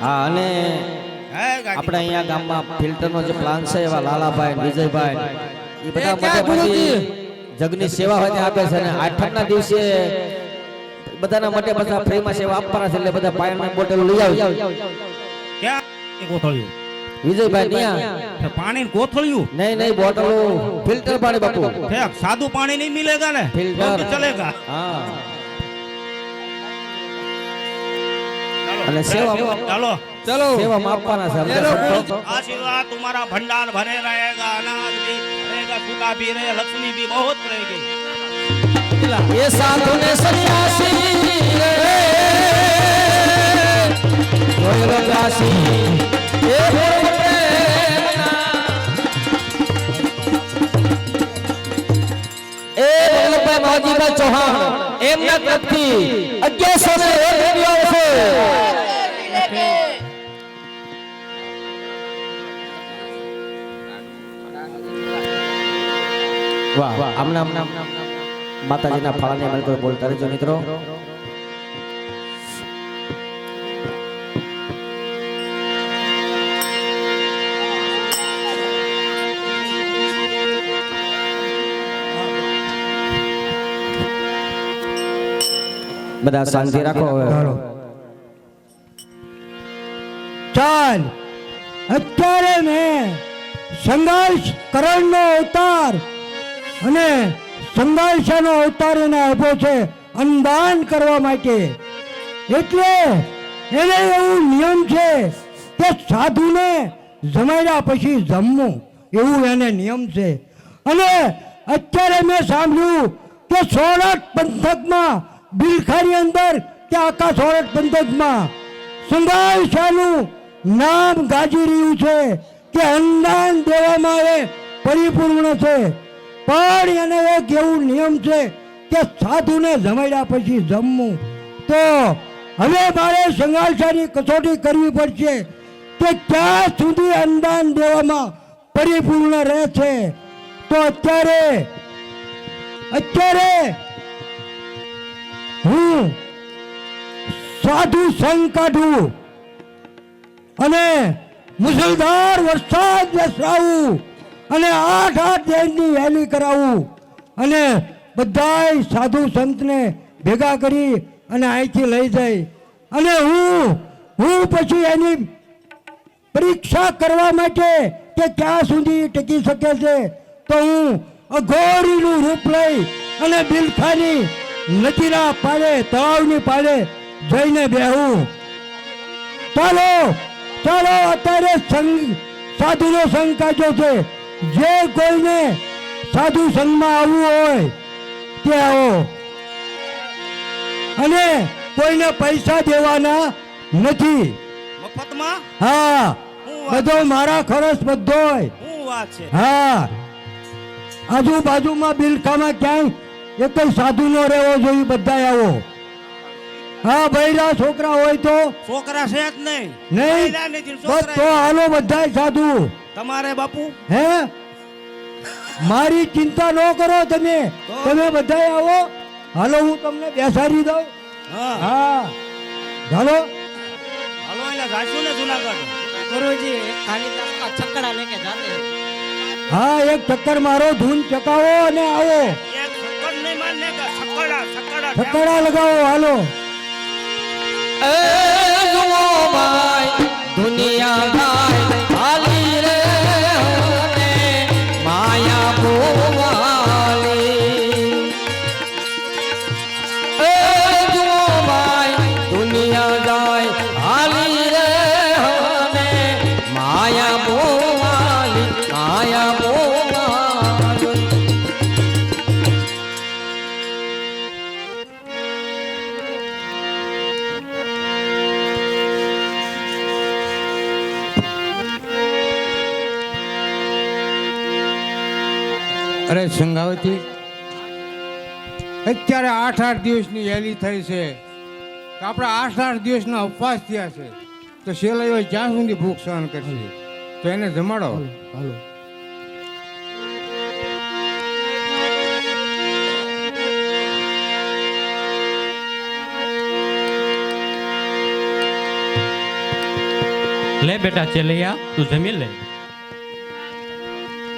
હા અને जय गांधी આપણે અહીંયા ગામમાં ફિલ્ટરનો જે પ્લાન છે એવા લાલાભાઈ વિજયભાઈ એ બધા માટે પછી જગની સેવા હોય તે આપે છે અને આઠમના દિવસે બધાના માટે બધા ફ્રીમાં સેવા આપવાના છે એટલે બધા પાણીની બોટલ લઈ આવી क्या कोथळिયું વિજયભાઈ ન્યા पानी कोथळिયું નહીં નહીં બોટલો ફિલ્ટર પાણી બાપુ ठीक साधु पानी नहीं मिलेगा ना फिल्टर। तो चलेगा। હા અને સેવા चलो ચલો સેવામાં આપવાના છે આપણે સંતો. आशीर्वाद तुम्हारा भंडार भरे रहेगा, अनाज भी रहेगा, सूखा भी रहे, लक्ष्मी भी बहुत रहेगी। એ સાધુ ને સન્યાસી રે જોયેલો કાશી એ ભોળ પ્રેમના. એ વલ્લભભાઈ માવજીભાઈ ચૌહાણ એમના તરફથી 1101 રૂપિયા છે. વાહ વાહ આમના માતાજીના ફાળાને મળતો બોલતા રહેજો મિત્રો. બધા શાંતિ રાખો હવે. ચાલ અત્યારે મેં સંઘર્ષ કરણનો અવતાર અને સંઘર્ષનો અવતાર એને આપ્યો છે અન્નદાન કરવા માટે. એટલે એને એવું નિયમ છે કે સાધુને જમાડ્યા પછી જમવું, એવું એને નિયમ છે. અને અત્યારે મેં સાંભળ્યું કે સોરઠ પંથકમાં બિલખાની અંદર કે આખા સોરઠ પંથકમાં સંઘર્ષનું નામ ગાજી રહ્યું છે કે અન્નદાન દેવામાં એ પરિપૂર્ણ છે. પણ એને એક એવું નિયમ છે કે સાધુને જમાડ્યા પછી જમવું. તો હવે મારે સંઘર્ષની કસોટી કરવી પડશે કે ક્યાં સુધી અન્નદાન દેવામાં પરિપૂર્ણ રહે છે. તો અત્યારે હું સાધુ સંઘ કાઢું અને મુસળધાર વરસાદ વરસાવું અને 8 દિનની હેલી કરાવું અને બધાય સાધુ સંતને ભેગા કરી અને અહીંથી લઈ જાય અને હું પછી એની પરીક્ષા કરવા માટે કે ક્યાં સુધી ટકી શકે છે. તો હું અઘોરીનું રૂપ લઈ અને બિલખાની નદીના પાળે તળાવની પાળે જઈને બેહું. ચાલો ચાલો અત્યારે સાધુનો સંઘ કાઢ્યો છે. જે કોઈને સાધુ સંઘમાં આવવું હોય તે આવો અને કોઈને પૈસા દેવાના નથી. મફતમાં હા બધો મારા ખર્ચ બધો શું વાત છે? હા આજુબાજુમાં બિલખામાં ક્યાંય એક સાધુ નો રહેવો જોઈએ. બધા આવો. હા બૈરા છોકરા હોય તો છોકરા છે જ નહીં. નહીં બૈરા નથી, બસ છોકરા તો હાલો બધા સાધુ. તમારે બાપુ હે મારી ચિંતા ન કરો તમે બધા આવો. હાલો હું તમને બેસાડી દઉં. હા હા ચાલો હાલો એટલે જાશું ને જુનાગઢ. गुरुजी खाली का छक्कड़ा लेके जाते हैं। હા એક ચક્કર મારો ધૂન ચકાવો અને આવો. એક શક્કર નહીં માનને કા શક્કડા શક્કડા ચક્કડા લગાવો હાલો. એ જુઓ ભાઈ દુનિયા ગાય હાલી રે હને માયા ભોવાલી. એ જુઓ ભાઈ દુનિયા ગાય હાલી રે હને માયા ભોવાલી માયા ભોવાલી. અરે સંઘાવતી અત્યારે 8 દિવસની હેલી થઈ છે. તો આપણે 8 દિવસના ઉપવાસ થયા છે. તો શેલૈયો જ્યાં સુધી ભૂખ સહન કરશે તો એને જમાડો. હાલો લે બેટા ચેલૈયા તું જમી લે.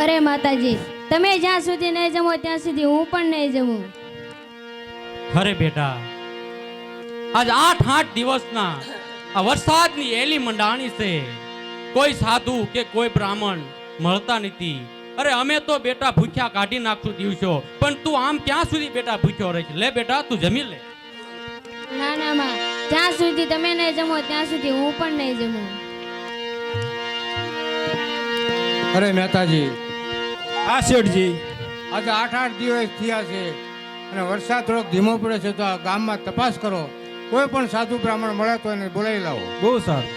અરે માતાજી, તમે જ્યાં સુધી નહીં જમો ત્યાં સુધી હું પણ નહીં જમું. અરે બેટા આજ 8 દિવસના આ વરસાદની એલી મંડાણી છે. કોઈ સાધુ કે કોઈ બ્રાહ્મણ મળતા નથી. અરે અમે તો બેટા ભૂખ્યા કાઢી નાખશું દિવસો, પણ તું આમ ક્યાં સુધી બેટા ભૂખ્યો રહીશ? લે બેટા તું જમી લે. ના ના માં, જ્યાં સુધી તમે નહીં જમો ત્યાં સુધી હું પણ નહીં જમું. અરે મહેતાજી, હા શેઠજી. આજે 8 દિવસ થયા છે અને વરસાદ થોડોક ધીમો પડે છે, તો આ ગામમાં તપાસ કરો. કોઈ પણ સાધુ બ્રાહ્મણ મળે તો એને બોલાવી લાવો. બહુ સારું.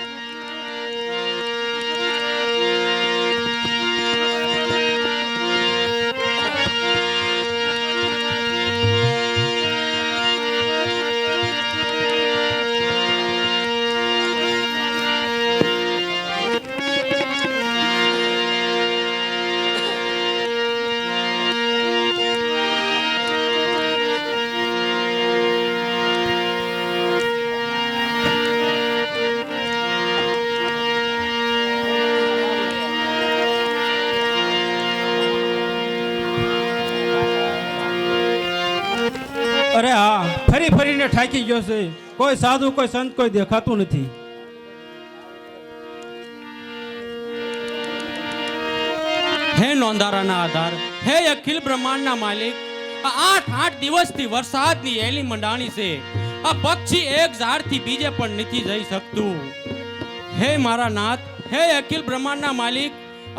અરે હા, ફરી ફરીને થાકી ગયો છે. કોઈ સાધુ કોઈ સંત કોઈ દેખાતું નથી. હે નોંધારાના આધાર, હે અખિલ બ્રહ્માંડના માલિક, આ 8 દિવસથી વરસાદની એલી મંડાણી છે. આ પક્ષી એક ઝાડથી બીજે પણ નથી જઈ શકતું. હે મારા નાથ, હે અખિલ બ્રહ્માંડના માલિક,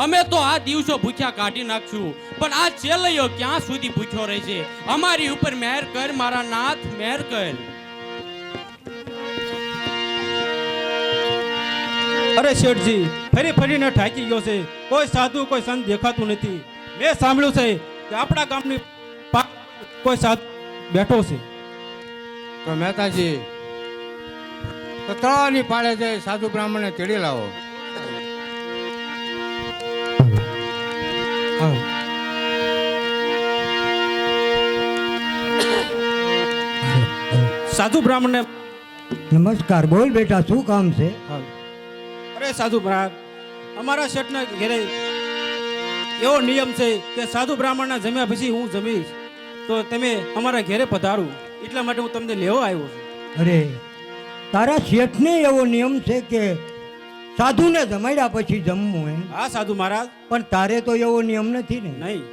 અમે તો આ દિવસો ભૂખ્યા કાઢી નાખશું, પણ આ ચેલૈયો ક્યાં સુધી ભૂખ્યો રહે છે? અમારી ઉપર મહેર કર મારા નાથ, મહેર કર. અરે શેઠજી, ફરી ફરીને થાકી ગયો છે. કોઈ સાધુ કોઈ સંત દેખાતું નથી. મેં સાંભળ્યું છે કે આપણા ગામની કોઈ સાધુ બેઠો છે. તો મહેતાજી, તો તળાવની પાળે જઈ સાધુ બ્રાહ્મણને તેડી લાવો. સાધુ બ્રાહ્મણને નમસ્કાર. બોલ બેટા, શું કામ છે? અરે સાધુ મહારાજ, અમારા શેઠના ઘેરે એવો નિયમ છે કે સાધુ બ્રાહ્મણના જમ્યા પછી હું જમીશ, તો તમે અમારા ઘેરે પધારું, એટલા માટે હું તમને લેવા આવ્યો છું. અરે, તારા શેઠને એવો નિયમ છે કે સાધુને જમાડ્યા પછી જમવું એમ? હા સાધુ મહારાજ. પણ તારે તો એવો નિયમ નથી ને? નહીં.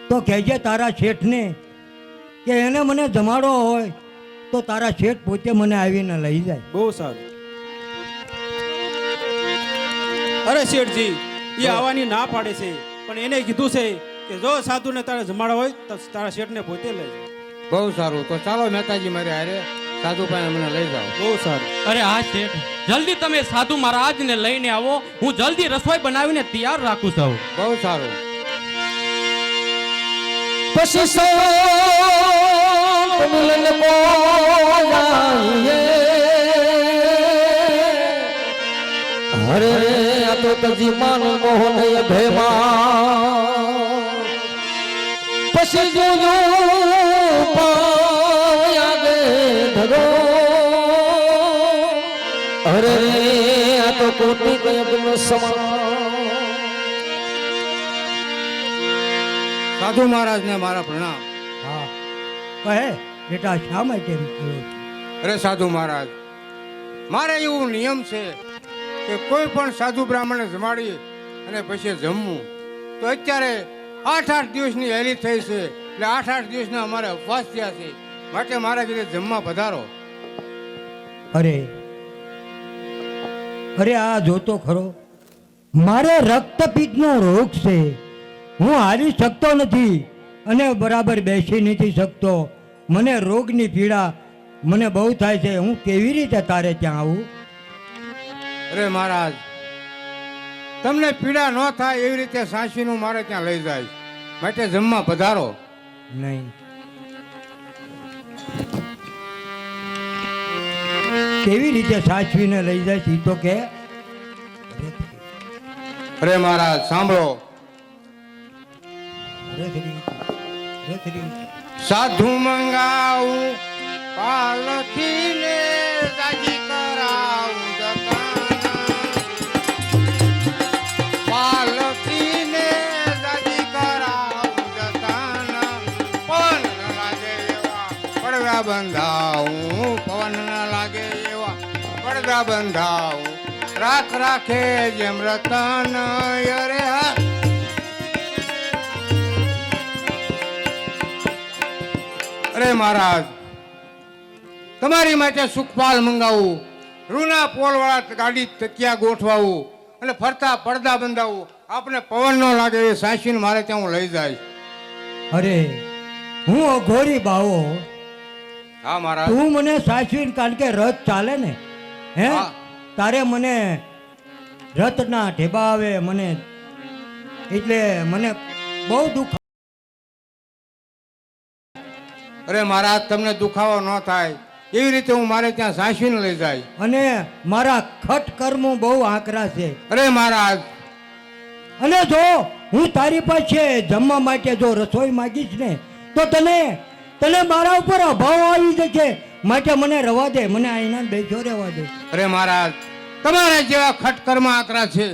તો કહેજે તારા શેઠને કે એને મને જમાડો હોય તો તારા શેઠ પોતે મને આવીને લઈ જાય. બહુ સારું. અરે શેઠજી, એ આવવાની ના પાડે છે, પણ એને કીધું છે કે જો સાધુને તારે જમાડો હોય તો તારા શેઠને પોતે લઈ જાય. બહુ સારું. તો ચાલો મહેતાજી, મારે હારે સાધુ પાસે મને લઈ જાઓ. બહુ સારું. અરે હા શેઠ, જલ્દી તમે સાધુ મહારાજને લઈને આવો. હું જલ્દી રસોઈ બનાવીને તૈયાર રાખું છું. બહુ સારું. પછી સૌ મિલન કો જાઈએ. અરે આ તો તજી માન મોહન ભેમા. પછી જોજો પાયા ગે ધરો. અરે આ તો કોટી કયજ્ઞ સમાન. સાધુ મહારાજને મારા પ્રણામ. હા, કહે બેટા, શા માટે એમ થયું? અરે સાધુ મહારાજ, મારે એવું નિયમ છે કે કોઈ પણ સાધુ બ્રાહ્મણને જમાડી અને પછી જમવું. તો અત્યારે 8 દિવસની હેલી થઈ છે, એટલે 8 દિવસના અમારે ઉપવાસ થયા છે, માટે મારા ઘરે જમવા પધારો. અરે અરે, આ જોતો ખરો, મારે રક્તપિત્તનો રોગ છે. હું હાલી શકતો નથી અને બરાબર બેસી નથી શકતો. મને રોગની પીડા મને બહુ થાય છે. હું કેવી રીતે તારે ત્યાં આવું? અરે મહારાજ, તમને પીડા ન થાય એવી રીતે સાંસીનું મારે ત્યાં લઈ જાય, માટે જમવા પધારો. નહીં. કેવી રીતે સાચવીને લઈ જાય છે ઈ તો કે અરે મહારાજ સાંભળો, સાધુ મંગાવું પાલખીને રાજી કરાવું પાલખીને રાજી કરાવું જતાના પવન ન લાગે એવા પડદા બંધાવું પવન ન લાગે એવા પડદા બંધાવું રાખ રાખે જેમ રતન અરે હા અરે મહારાજ તમારી માટે સુખપાલ મંગાવું, રૂના પોલવાળા ગાડી તકિયા ગોઠવાવું અને ફરતા પડદા બંધાવું, આપણે પવન ન લાગે એ સાંસીને મારે ત્યાં હું લઈ જાય. અરે હું અઘોરી બાવો, હા મહારાજ. તું મને સાચવીને, કારણ કે રથ ચાલે ને હે, હા. તારે મને રથના ઢેબા આવે મને, એટલે મને બહુ દુઃખ. અરે મહારાજ તમને દુખાવો ન થાય એવી રીતે હું મારે ત્યાં સાંસીને લઈ જાય. અને મારા ખટ કર્મો બહુ આકરા છે. અરે મહારાજ અને જો હું તારી પાસે જમવા માટે જો રસોઈ માંગીશ ને તો તને મારા ઉપર અભાવ આવી જશે, માટે મને રવા દે, મને આઈના બેસો રહેવા દે. અરે મહારાજ તમારા જેવા ખટકર્મ આકરા છે,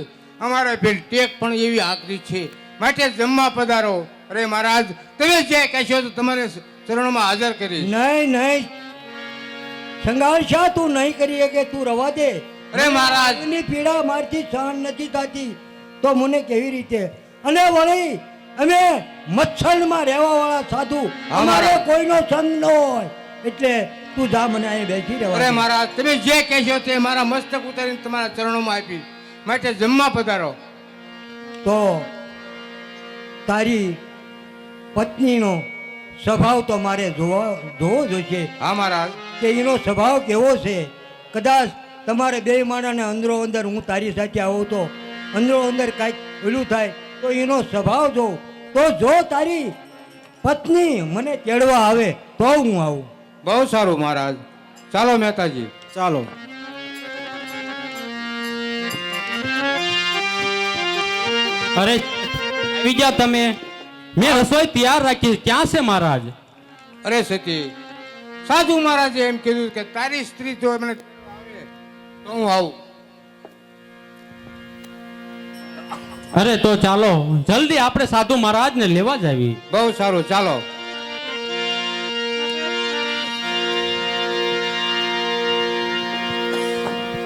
અમારે પેલી ટેક પણ એવી આકરી છે, માટે જમવા પધારો. અરે મહારાજ તમે જે કહેશો તો તમારે ચરણોમાં હાજર કરી. નહીં સંગાર શા તું નહીં કરી કે તું રવા દે. અરે મહારાજ ની પીડા મારથી સહન નથી થતી તો મને કેવી રીતે. અને વળી અમે મચ્છરમાં રહેવા વાળા સાધુ, અમારે કોઈનો સંગ ન હોય, એટલે તું જા, મને અહીં બેસી રહેવા. અરે મહારાજ તમે જે કહેશો તે મારા મસ્તક ઉતારીને તમારા ચરણોમાં આપી, માટે જમવા પધારો. તો તારી પત્નીનો સ્વભાવ તો મારે જોવો જોઈશે. હા મહારાજ. કે એનો સ્વભાવ કેવો છે. કદાચ તમારે બે માણાને અંદરો અંદર હું તારી સાથે આવું તો અંદરો અંદર કાંઈક પેલું થાય તો એનો સ્વભાવ જો, તો જો તારી પત્ની મને તેડવા આવે તો હું આવું. બહુ સારું મહારાજ. ચાલો મહેતાજી ચાલો. અરે બીજા તમે, મેં રસોઈ તૈયાર રાખી, ક્યાં છે મહારાજ? અરે સતી સાધુ મહારાજે એમ કીધું કે તારી સ્ત્રી જો મને આવે તો હું આવું. અરે તો ચાલો જલ્દી આપણે સાધુ મહારાજ ને લેવા જ આવી. બહુ સારું ચાલો.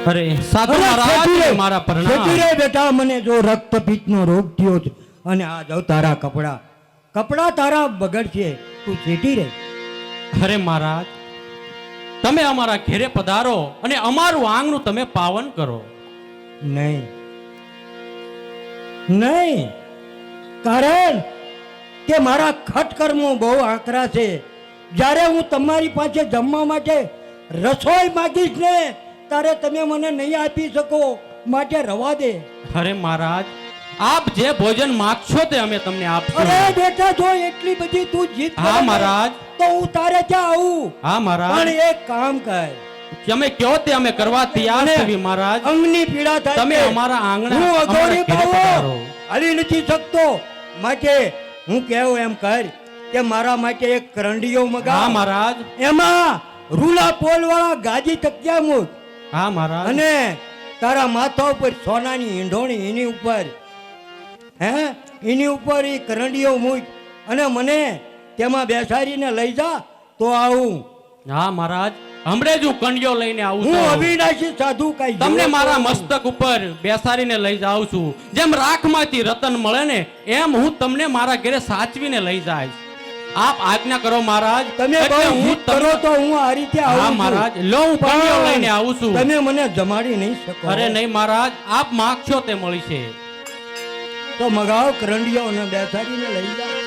અરે સાધુ મહારાજ મારા પ્રણામ. બેટા, મને જો રક્તપિત્તનો રોગ થયો છે અને આ જો તારા કપડા તારા બગડશે, તું ચેટી રહે. અરે મહારાજ તમે અમારા ઘેરે પધારો અને અમારું આંગણું તમે પાવન કરો. નહીં, કારણ કે મારા ખટકર્મો બહુ આકરા છે. જ્યારે હું તમારી પાસે જમવા માટે રસોઈ માંગીશ ને ત્યારે તમે મને નહીં આપી શકો, માટે રવા દે. અરે મહારાજ આપ જે ભોજન માંગશો તે અમે તમને આપશું. અરે બેટા, જો એટલી બધી તું જીત કરે હા ને, મહારાજ. તો હું તારે ત્યાં આવું. હા મહારાજ. પણ એક કામ કર, તમે કયો તે અમે કરવા તૈયાર છીએ મહારાજ. અંગની પીડા થાય તમે છે. અમારા આંગણે હું અમારા અઘોરી ઘરે બાવો પધારો. હાલી નથી શકતો, માટે હું કહેવું એમ કર કે મારા માટે એક કરંડીઓ હા મગાવ. મહારાજ. એમાં રૂલા પોલ વાળા ગાજી તકિયા મૂક, હા મહારાજ. અને તારા માથા ઉપર સોનાની ઈંઢોણી એની ઉપર એની ઉપર એ કરંડીઓ મૂક અને મને તેમાં બેસાડીને લઈ જા તો આવું. હા મહારાજ હમણે જ હું કંડિયો લઈને આવું હું છું. અવિનાશી સાધુ કઈ તમને મારા મસ્તક ઉપર બેસાડીને લઈ જાઉં છું. જેમ રાખમાંથી રતન મળે ને એમ હું તમને મારા ઘરે સાચવીને લઈ જાય. આપ આજ્ઞા કરો મહારાજ. તમે એટલે બહુ હું જીદ કરો તો હું આ રીતે આવું હા છું. મહારાજ લો હું કંડિયો લઈને આવું છું. તમે મને જમાડી નહીં શકો. અરે નહીં મહારાજ આપ માગશો તે મળી છે. તો મગાવ કરંડીઓ અને બેસાડીને લઈ જાઓ.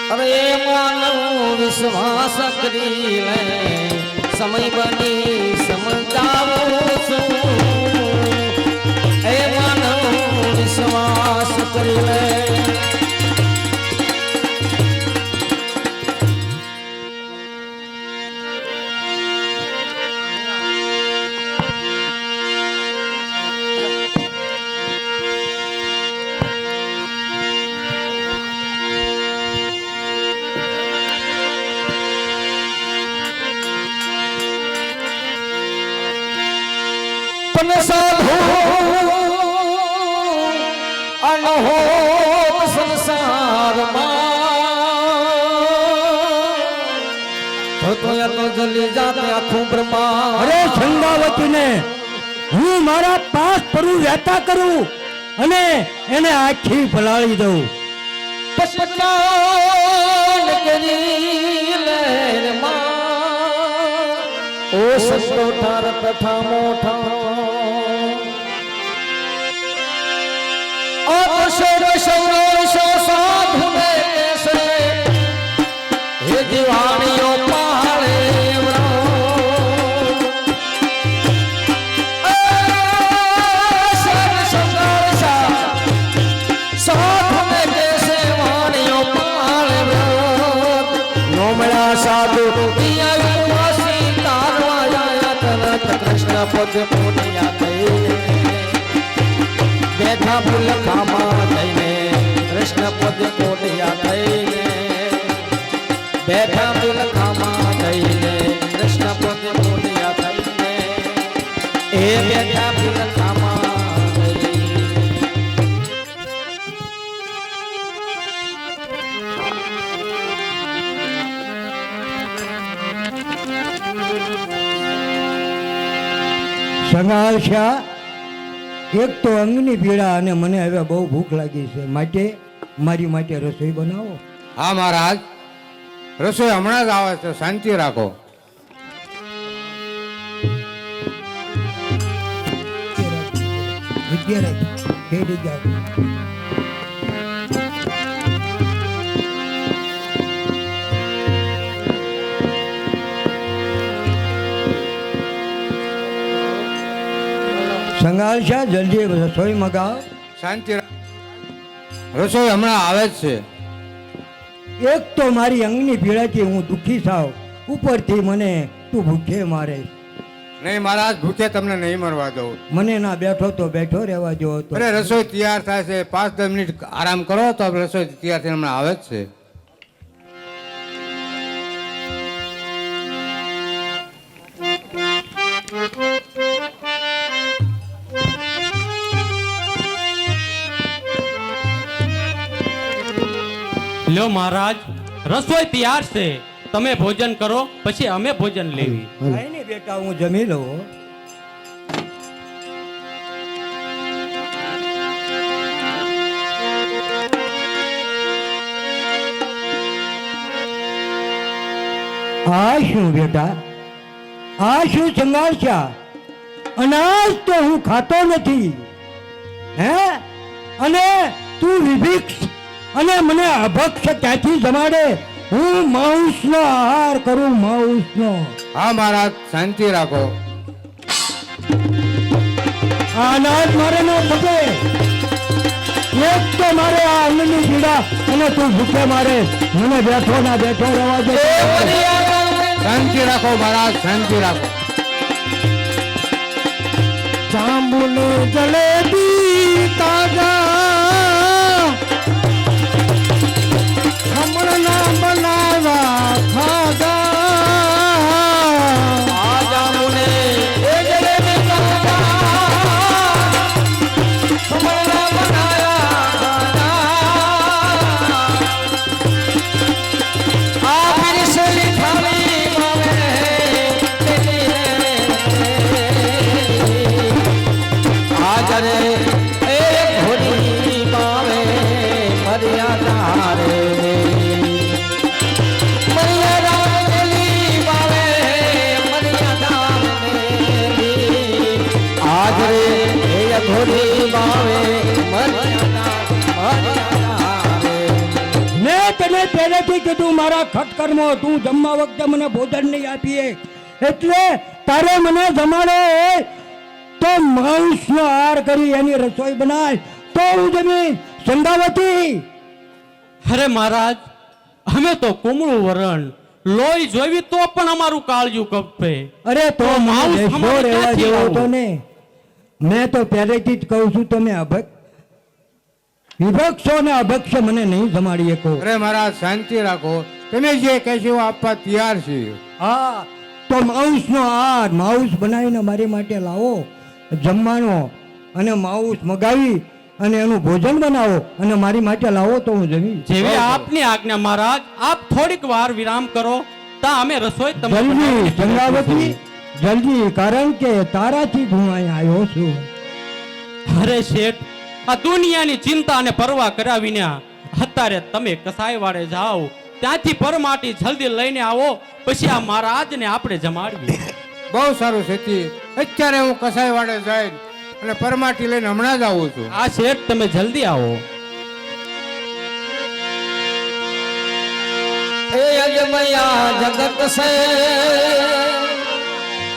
હવે માનવ વિશ્વાસ કરી લે, સમય બની સમજાવું છું. હે માનવ વિશ્વાસ કરી લે. પણ સાધુ અનહોત સંસારમાં તો જલી જાતે આખું બ્રહ્માંડ. અરે સંગાવતીને હું મારા પાસ પરું રહેતા કરું અને એને આખી પલાળી દઉં. પસપટાન કરી લેર માં ઓ સંતો ઠાર પ્રથા મોઠા અક્ષર સૌરસો સાધુ ને કેસે હે દિવાણીઓ પહાડે સાધુ કૃષ્ણ પદ પુણ્યા થઈને બેઠા પુલખામાં થઈને કૃષ્ણ પદ પુણ્યા થઈને બેઠા પુલખામાં થઈને કૃષ્ણ પદ પુણ્યા થઈને એ બેઠા પુલખામાં થઈને સંગાળશા એક તો અંગની પીડા અને મને હવે બહુ ભૂખ લાગી છે, માટે મારી માટે રસોઈ બનાવો. હા મહારાજ, રસોઈ હમણાં જ આવે છે, શાંતિ રાખો. સંગાળશા જલ્દી રસોઈ મગાવ. શાંતિ રસોઈ હમણાં આવે જ છે. એક તો મારી અંગની પીડાથી હું દુઃખી થાવ, ઉપરથી મને તું ભૂખે મારે. નહીં મહારાજ, ભૂખે તમને નહીં મરવા દઉં. મને ના બેઠો તો બેઠો રહેવા જો તો. અરે રસોઈ તૈયાર થાય છે, 5-10 મિનિટ આરામ કરો તો રસોઈ તૈયાર થઈને હમણાં આવે જ છે. લ્યો મહારાજ, રસોઈ તૈયાર છે, તમે ભોજન કરો પછી અમે ભોજન લેવી. કાંઈ નહીં બેટા, હું જમી લઉં. આ શું બેટા, આ શું સંગાળશા? અનાજ તો હું ખાતો નથી, હે? અને તું વિભિક્ષ અને મને અભક્ષ ક્યાંથી જમાડે? હું માંસનો આહાર કરું, માંસનો. હા મહારાજ, શાંતિ રાખો. આ અનાજ મારે ન ખપે. એક તો મારે આ અંગની પીડા અને તું ભૂખે મારે મને બેઠો ના બેઠો રહેવા દે. શાંતિ રાખો મહારાજ, શાંતિ રાખો. જાંબુને જલેબી તાજા હમણાં બનાવા ખાધા. આ જામુને એ જલેબી તાજા હમણાં બનાયા. આ પીરસેલી થાળી માવે આ જરે એ ઘોડી પાવે મર્યાદા રે. મેં તને પહેલેથી કીધું મારા ખટકર્મો તું જમવા વખતે મને ભોજન નહીં આપીએ, એટલે તારે મને જમાડો હોય તો માંસનો આહાર કરી એની રસોઈ બનાય તો હું જમી. સંગાવતી, અરે મહારાજ, અમે તો કુમળું વરણ લોહી જોવી તો પણ અમારું કાળજું કપે. અરે તો માંસ મારે અમારે રહેવા ક્યાંથી જેવો આવું? તો ને. મેં તો પહેલેથી જ કહું છું, તમે વિભક્ષો ને અભક્ષ મને નહીં જમાડી શકો. અરે મહારાજ, શાંતિ રાખો. તમે જે કહેશો આપવા તૈયાર છીએ. હા, તો માંસનો આહાર માંસ બનાવીને મારી માટે લાવો. જમવાનો અને માઉસ મગાવી અને એનું ભોજન બનાવો અને મારી માટે લાવો તો હું જમીશ. જેવી આપની આજ્ઞા મહારાજ. આપ થોડીક વાર વિરામ કરો તા અમે રસોઈ તમને જલ્દી બનાવી ચંદ્રાવતી જલ્દી, કારણ કે તારાથી જ હું અહીંયા આવ્યો છું. અરે શેઠ, આ દુનિયાની ચિંતા અને પરવા કર્યા વિના અત્યારે તમે કસાઈ વાળે જાઓ, ત્યાંથી પરમાટી જલ્દી લઈને આવો, પછી આ મહારાજને આપણે જમાડીએ. બહુ સારું સેઠી, અત્યારે હું કસાઈ વાડે જાય અને પરમાટી લઈને હમણાં જ આવું છું. આ શેઠ તમે જલ્દી આવો. એ અજમયા જગત સે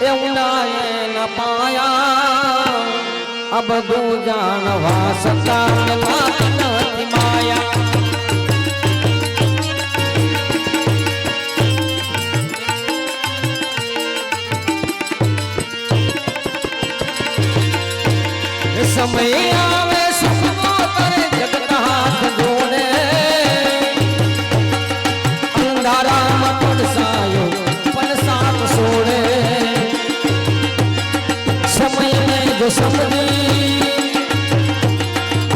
એ ઉનાએ ન પાયા અબ દુ જાનવા સતા નથી માયા. સમય આવે સપનો કરે જગત હાથ જોડે અંધારામાં પડસાયો પણ સાથ છોડે. સમયને જો સમજી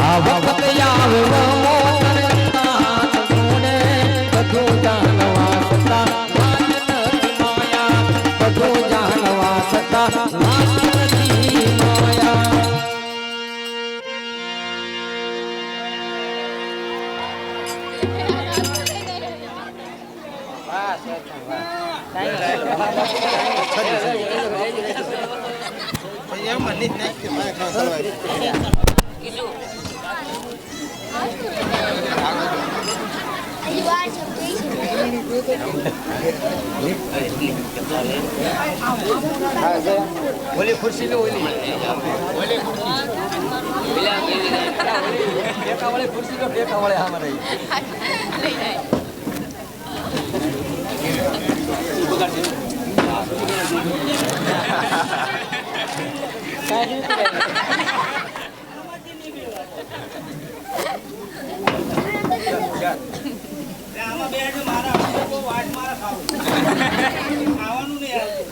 આ વખત આવે વમો કરે હાથ જોડે બધું જાણવા છતાં વાત નથી માયા. બધું જાણવા છતાં વાત નથી માયા. ઓલી ખુરશી લો, ઓલી ખુરશી લો, ટેકા વળે અમારે આમાં બે મારા વાટ મારા ખાવાનું નહીં આવતું.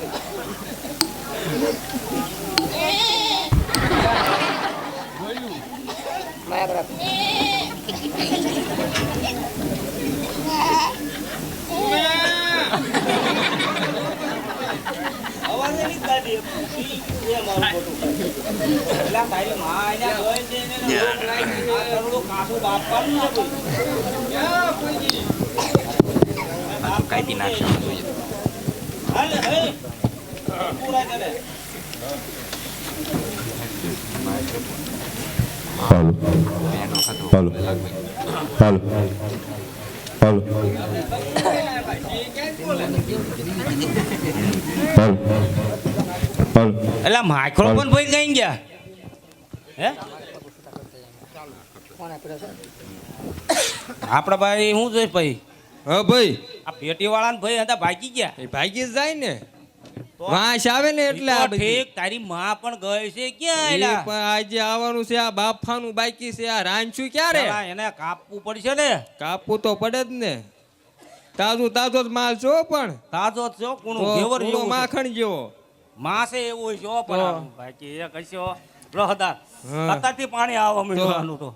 અવાજ નહીં કાઢી એ મારું ખોટું પેલા તારી માં અહીંયા ગઈ છે ને રોગ લાગી છે કરોડો કાસું બાપવાનું ના કોઈ કાઢી નાખવાનું જોઈએ. હાલ હે પૂરા કરે. હાલો હાલો હાલો હાલો હાલો હાલો. એલા માઇક્રોફોન ભાઈ કઈ ગયા હે આપડા ભાઈ શું જોઈ ભાઈ? હા ભાઈ, આ પેટી વાળા ને ભાઈ હતા ભાગી ગયા. એ ભાગી જ જાય ને, વાંસ આવે ને એટલે આ બધી. ઠીક, તારી માં પણ ગઈ છે ક્યાં એ એલા? પણ આજે આવવાનું છે, આ બાફાનું બાકી છે, આ રાંધશું ક્યારે? પેલા એને કાપવું પડશે ને. કાપવું તો પડે જ ને, તાજો તાજો જ માલ છો પણ તાજો છો કુણું તો ઘેવર કૂણો જેવું છે. માખણ જેવો. માસે એવું છે હો, પણ આમ બાકી એ કશો રહદાર હા. અત્યારથી પાણી આવવા માંડવાનું તો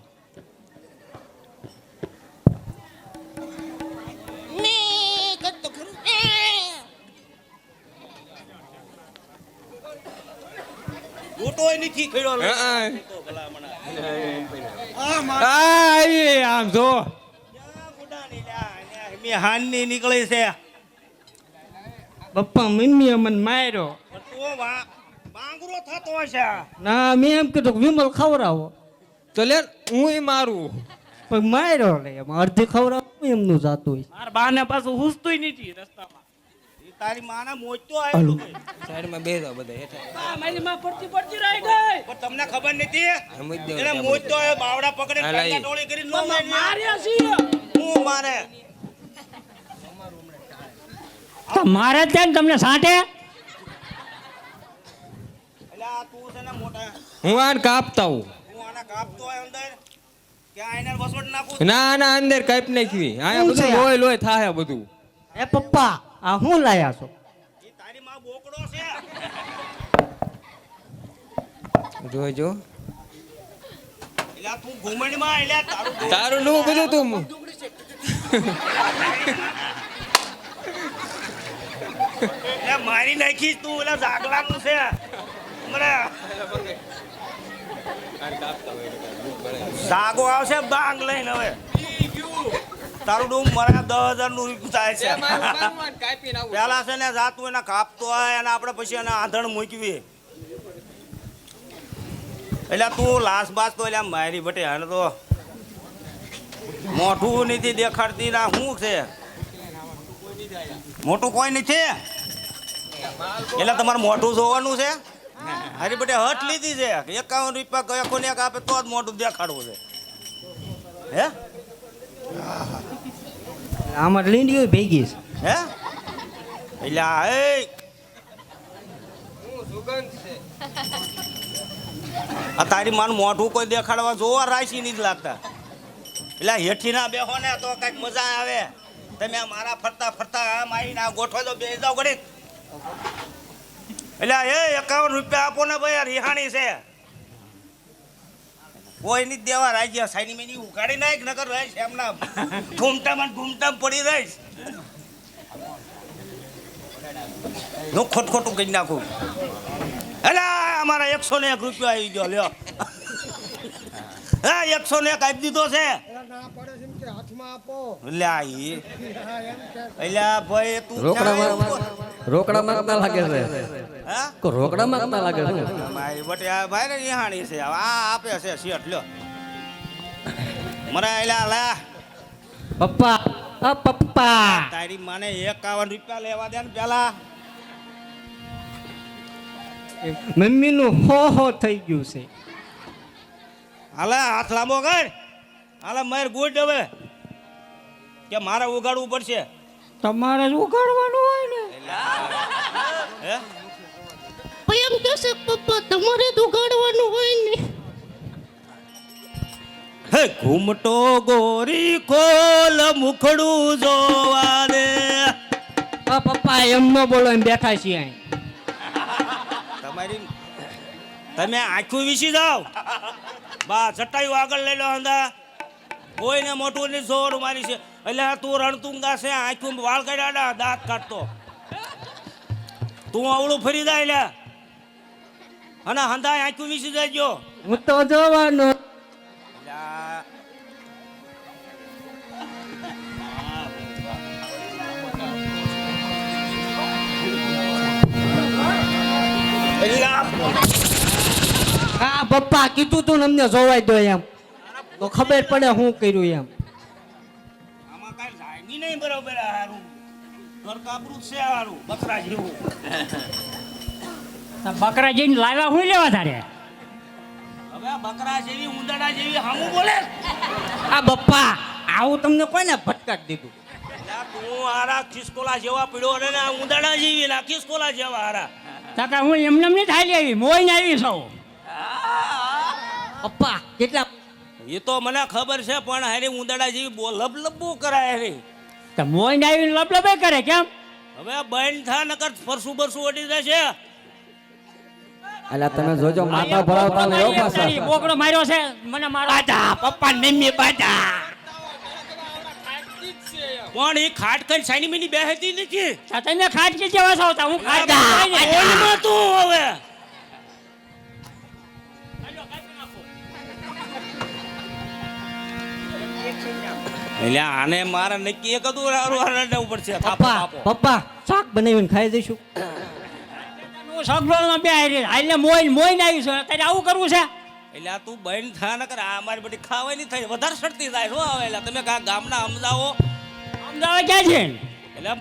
ગોટોય નથી ખેડો લે. હા. તો ભલા મણા. આ એ આમ જો ક્યાં ગુડાની લ્યા, એને મી હાનની નીકળી છે. પપ્પા મમ્મીએ મને માર્યો. પણ તું બાંગરો થતો હશે. ના, મેં એમ કીધું કે વિમલ ખવડાવો, તો લે હું મારું. પણ માર્યો લે એમ અડધી ખવડાવો એમનું જાતું હોય. મારા બાને પાછું હુસતુંય નથી રસ્તામાં. ઈ તારી માના મોજતો આવ્યો તો ભાઈ. સાઈડમાં બેસો બધા હેઠા. મારી માં પડતી પડતી રહી ગઈ. પણ તમને ખબર નથી આમ જ દેવું એને ત્યાં મોજતો આવ્યો બાવડા પકડે હાલા ઈ. ટાંગા ટોળી કરીને નો માર્યા. માર્યા છીએ. હું મારે મારે ત્યાં તમને સાંટે એટલે આ તું છે ને મોટા હું આને કાપતા હું. હું આના કાપતો હોય અંદર ક્યાં એને વસોડ નાખું. ના ના અંદર કાપ નાખવી, આયા બધું લોહી લોહી થાય બધું. એ પપ્પા, આ હું લાયા છો? ઈ તારી માં બોકડો છે. જોજો એલા તું ઘુમણમાં એલા તારું તારું નું બધું તું એલા મારી નાખીશ તું એલા જાગલાનું છે મને જાગો આવશે બાંગ લઈને હવે તારું ડૂમ મારા 10,000 નું રૂપિયા થાય છે પેલા છે ને જાતું એના કાપતો હોય અને આપણે પછી એને આંધણ મૂકવી એટલે તું લાશ બાસ તો એટલે મારી બટે હાને તો મોઢું નથી દેખાડતી ના શું છે મોટું કોઈ નથી એટલે તમારે મોઢું જોવાનું છે હારી બટે હટ લીધી છે 51 રૂપિયા કયા કોને આપે તો જ મોઢું દેખાડવું છે હે આમાં લીંડીઓ ભેગી છે હે એટલે એ આ તારી માનું મોઢું કોઈ દેખાડવા જોવા રાશી નહીં જ લાગતા એટલે હેઠી ના બેહો ને તો કઈક મજા આવે તમે મારા ફરતા ફરતા આમ આવીને આ ગોઠવો તો બે જાવ ઘડી એટલે એ 51 રૂપિયા આપો ને ભાઈ રિહાણી છે કોઈ નહીં દેવા રાખ્યા સાઈની મેની ઉગાડી નાખ નકર રહીશ એમના ઘૂમટામાં પડી રહીશ હું ખોટું કરી નાખું એટલે અમારા 101 રૂપિયા આવી ગયો લ્યો હા 101 આપી દીધો છે ભાઈ તું રોકડા માંગતા લાગે છે હા રોકડા માંગતા લાગે છે મારી બટે આ ભાઈ ને નિહાણી છે આ આપે છે શેઠ લ્યો મરા એલા લા પપ્પા પપ્પા તારી માને 51 રૂપિયા લેવા દે ને પેલા મમ્મીનું હો થઈ ગયું છે હાલે હાથ લાંબો કર હાલે માર ગુડ હવે કે મારે ઉગાડવું પડશે તમારે જ ઉગાડવાનું હોય ને હે એમ કહેશે પપ્પા તમારે તો ઉગાડવાનું હોય ને હે ઘૂમટો ગોરી ખોલ મુખડું જોવા દે પપ્પા એમ ન બોલો એમ બેઠા છીએ અહીં તમારી તમે આખું વિસી જાવ બા ચટાઈઓ આગળ લઈ લો અંદા કોઈને મોટું નહીં જોર મારી છે એટલે તું રણતુંગા છે આખું વાળ કાઢ્યા દાંત કાઢતો તું અવળું ફરી જાય લે અને હંધા આખું વિસી જાયજો હું તો જોવાનો હા પપ્પા કીધું તું ને અમને જોવાય દો એમ તો ખબર પડે હું કર્યું એમ આમાં કાંઈ લાગી નહીં બરોબર હારું ઘર કાબરું છે હારું બકરા જેવું બકરા જઈને લાવ્યા હું લેવા તારે હવે આ બકરા જેવી ઉંદરડા જેવી હામું બોલે આ પપ્પા આવું તમને કોઈને ભટકાટ દીધું તું હારા ખિસકોલા જેવા પીડ્યો ને આ ઉંદરડા જેવી ના ખિસકોલા જેવા હારા કાકા હું એમને નહીં થાલી આવી મોઈને આવી સૌ પપ્પા કેટલા એ તો મને ખબર છે પણ હારી ઉંદરડા જેવી લબલબું કરાય રે તો મોઈને આવીને લપલપે કરે કેમ હવે બંધ થા નકર ફરસું બરસું અડી જશે અલા તમે જોજો માતા ભરાવતા ને એવો પાછા બોકડો માર્યો છે મને મારો બાજા પપ્પા નિમ્મી બાજા પણ એ ખાટ કઈ સાની મિની બેહતી નથી તમે ખાટ કે જેવા છો હું ખાટ ઓલમાં તું હવે એટલે આને મારે નક્કી એક હતું હારું પડશે પપ્પા પપ્પા શાક બનાવીને ખાઈ દઈશું સગડોળમાં બે હાલે મોઈને આવી છે તારે આવું કરવું છે એટલે આ તું બહેન થા ન કર આ મારી બધી ખાવાની થઈ વધારે સડતી જાય શું આવે એટલે તમે કા ગામના સમજાવો અમદાવાદ ક્યાં છે એટલે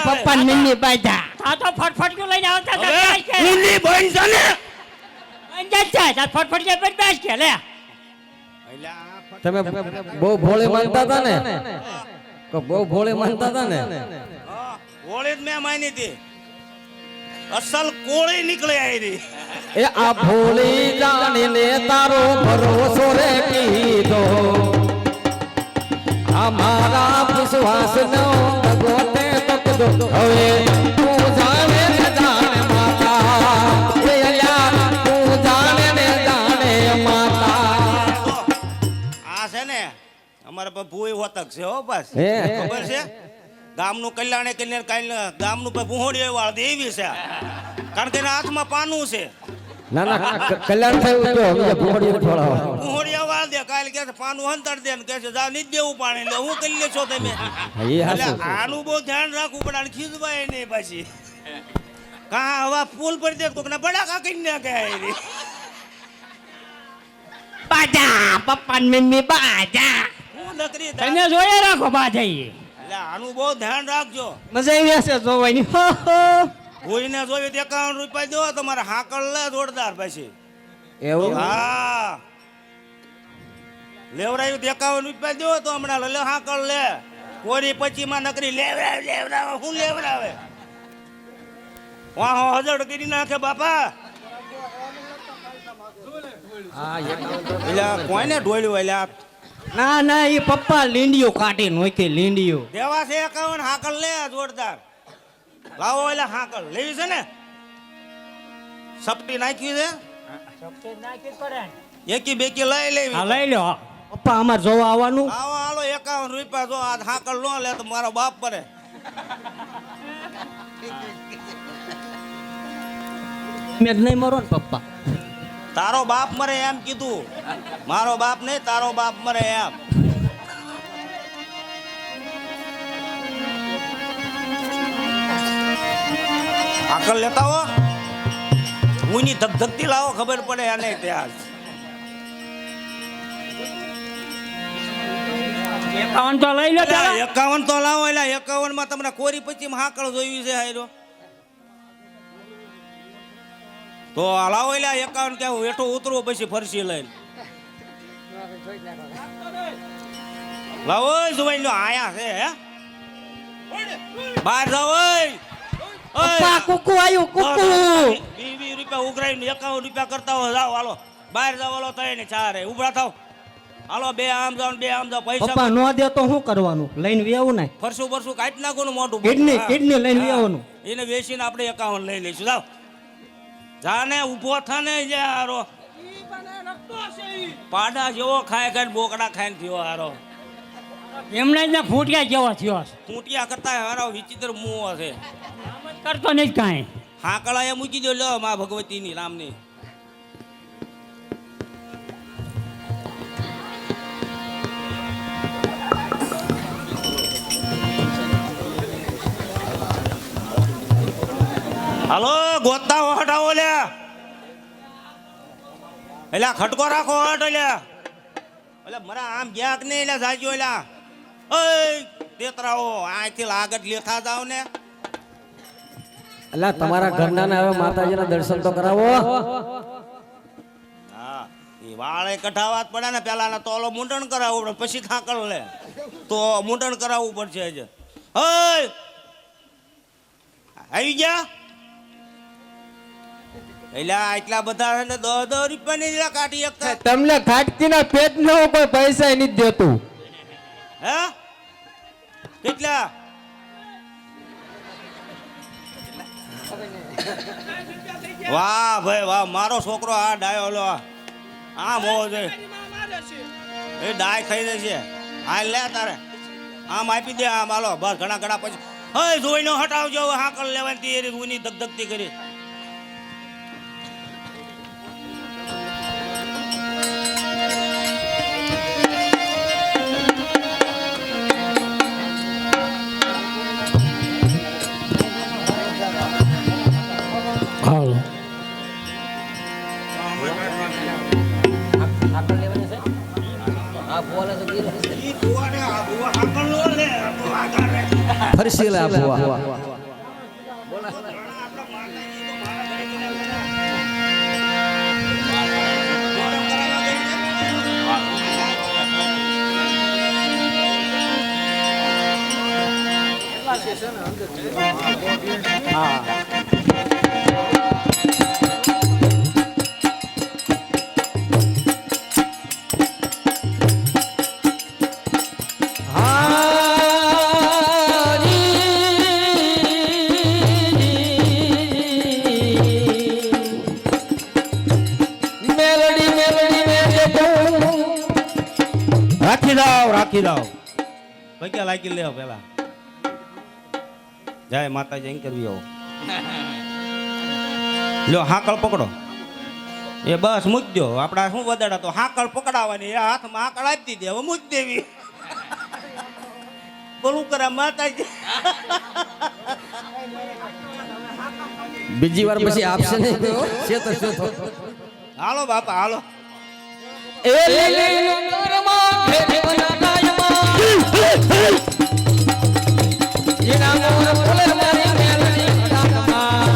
પપ્પા નિમ્મી બાજા આ તો ફટફટ લઈને આવતા ઊંધી બહેન છે ને ફટફટ કે બેસ કે લે તમે બહુ ભોળે માનતા હતા ને બહુ ભોળે માનતા હતા ને હોળી જ મેં માની હતી અસલ કોળી નીકળે આવી એ આ ભોળી જાણીને તારો ભરોસો રે કીધો અમારા વિશ્વાસ નો ગોતે તકદો હવે તું જાણે ને જાણે માતા તું જાણે ને આ છે ને અમારે પર ભૂઈ હોતક છે હો બસ હે. ખબર છે ગામનું કલ્યાણે કલ્યાણ કાંઈ ગામનું પર ભૂહોડી વાળ દેવી છે કારણ કે એના હાથમાં પાનું છે ના ના કલ્યાણ થયું તો બીજા ભૂખડીને ખવડાવો. ભૂહોડી વાળ દે કાલે કે છે પાનું હંતર દે ને કે છે જા નહીં દેવું પાણી એટલે હું કરી લેશો તમે એ એટલે હાચું. આનું બહુ ધ્યાન રાખવું પડે અને ખીજવાય નહીં પછી કા હવા ફૂલ પર દે કોકના બડાકા કરી નાખે હારી. બાજા પપ્પા ને મમ્મી બાજા હું નકરી તને જોયે રાખો બાજા ઈ એટલે આનું બહુ ધ્યાન રાખજો મજા આવી હશે જોવાની ભૂઈને જોયું 51 રૂપિયા દો તમારે હાકળ લે જોરદાર પછી એવું હા લેવરાયું 51 રૂપિયા દો તો હમણાં લે હાકળ લે કોરી પછી માં નકરી લેવરાવે હું લેવરાવે વાહો હજડ કરી નાખે બાપા એટલે કોઈને ઢોળ્યું એટલે ના ના એ પપ્પા લીંડિયો કાઢી નોખી લીંડિયો દેવા છે 51 હાકળ લે જોરદાર લાવો એટલે હાકળ લેવી છે ને સપટી નાખી છે એકી બેકી લઈ લેવી હા લઈ લો પપ્પા અમાર જોવા આવવાનું આવો હાલો 51 રૂપિયા જો આ હાકળ નો લે તો મારો બાપ પડે મેં નહીં મરો ને પપ્પા તારો બાપ મરે એમ કીધું મારો બાપ નહીં તારો બાપ મરે એમ હાકળ લેતા હો હુંની ધગધગતી લાવો ખબર પડે આને ત્યાં 51 તો લઈ લો પેલા 51 તો લાવો એટલે 51 માં તમને કોરી પછી હાકળ જોયું છે હાયરો તો લાવો એટલે 51 કે હેઠો ઉતરવો પછી ફરસી લઈને લાવો સુભાઈ નો આયા છે હે બહાર જાવ પપ્પા કુકુ આયું કુકુ 20 રૂપિયા ઉઘરાઈને 51 રૂપિયા કરતા હો જાઓ હાલો બહાર જાવ હાલો તઈ ચારે ઉભરા થાવ હાલો બે આમ જાવ બે આમ જાવ પૈસા પપ્પા નો દે તો શું કરવાનું લઈને વેવું ને ફરસું બરસું કાઢી નાખો ને મોટું કિડની લઈને વેવાનું એને વેચીને આપણે 51 લઈ લઈશું જાવ જાને ઊભો થાને યારો પાડા જેવો ખાય ખાય બોકડા ખાઈને થયો હારો એમને જ ફૂટિયા જેવો થયો ટૂંટિયા કરતા હારો વિચિત્ર મુઓ છે કરતો નહીં કાંઈ હાકળા એ મૂકી દો લો માં ભગવતીની રામની હાલો ગોતા હટાવો લે એટલે ખટકો રાખો હટ એટલે મરા આમ ગયા કે નહીં એટલે જાજો એટલે ઓય તેતરાઓ આથી આગળ લેખા જાવ ને અલા તમારા ઘરના ને હવે માતાજીના દર્શન તો કરાવો. હા એ વાળે કઢાવા જ પડે ને પેલા તોલો મુંડન કરાવવું પડે પછી થાકળ લે તો મુંડન કરાવવું પડશે જ ઓય આવી ગયા એટલે એટલા બધા છે ને 10 રૂપિયાની જ કાઢી શકતા તમને ખાટકીના પેટ નો કોઈ પૈસા નથી દેતું. હે કેટલા વાહ ભાઈ વાહ મારો છોકરો આ ડાયો લો આમ હોવો જોઈએ એ ડાય ખાઈ દે છે હાલ લે તારે આમ આપી દે આમ હાલો બસ ઘણા ઘણા પછી હે જોઈને હટાવજો હાકલ લેવાની તૈયારી ઊની ધગધગતી કરી ફરસી લે આપવા રાખી દાવ પૈકી લાગી લે પેલા જય માતાજી એમ કરવી આવો લ્યો હાકળ પકડો એ બસ મૂકજો આપડા શું વધારા તો હાકળ પકડાવાની એ હાથમાં હાકળ આપી દે હવે મૂક દેવી બોલું કરા માતાજી બીજી વાર પછી આપશે નહીં તો શેતો શેતો હાલો બાપા હાલો એ લીલી નરમાં ફેરવના કાયમાં એના મોર ફૂલ મારી મેલડી રાતમાં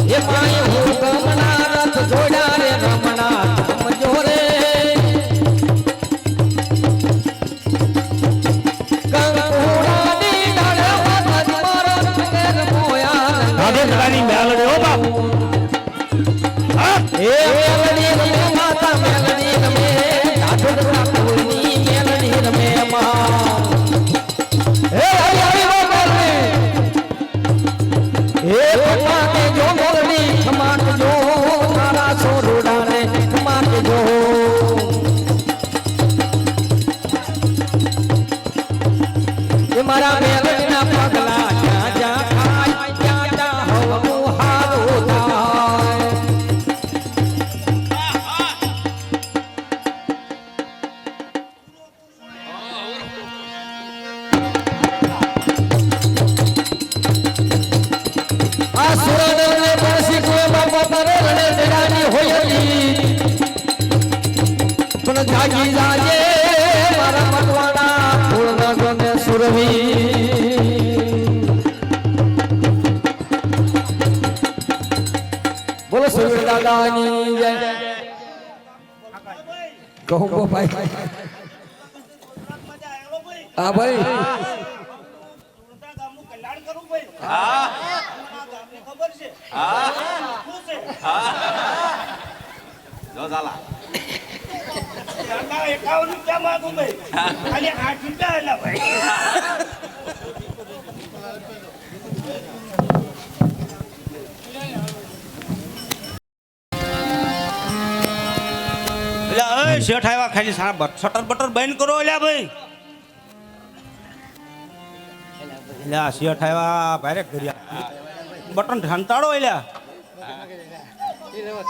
એ પાણી હુકમના રથ જોડા રે રમણા સમજો રે કંકુડાની ડાળમાં તજમારા ફેર મોયા રાધેશ્વરી મેલડી હો બાપ એ મેલડી રમે માતા મેલડી રમે ઢાઢુડા કોઈની મેલડી રમે માં એ આવી મેલડી એ પપ્પા કે જો મેલડી ખમાટ જો તારા સોરડા ને ખમાટ જો એ મારા મેલડીના પગલા જ્યાં જ્યાં ખાય ત્યાં ત્યાં હવનું હારું થાય આ સુરદને પરસી કોઈ બાપા તારે રણે તેડાની હોયલી પણ જાગી જાજે મારા મટવાના ફૂલના ગોને સુરવી બોલો સુર દાદાની જય કહો ભાઈ હા ભાઈ શેઠ આવ્યા ખાલી શટર બટર બંધ કરો એલા ભાઈ એલા શેઠ આવ્યા ભારે કર્યા બટન હંતાડો એલા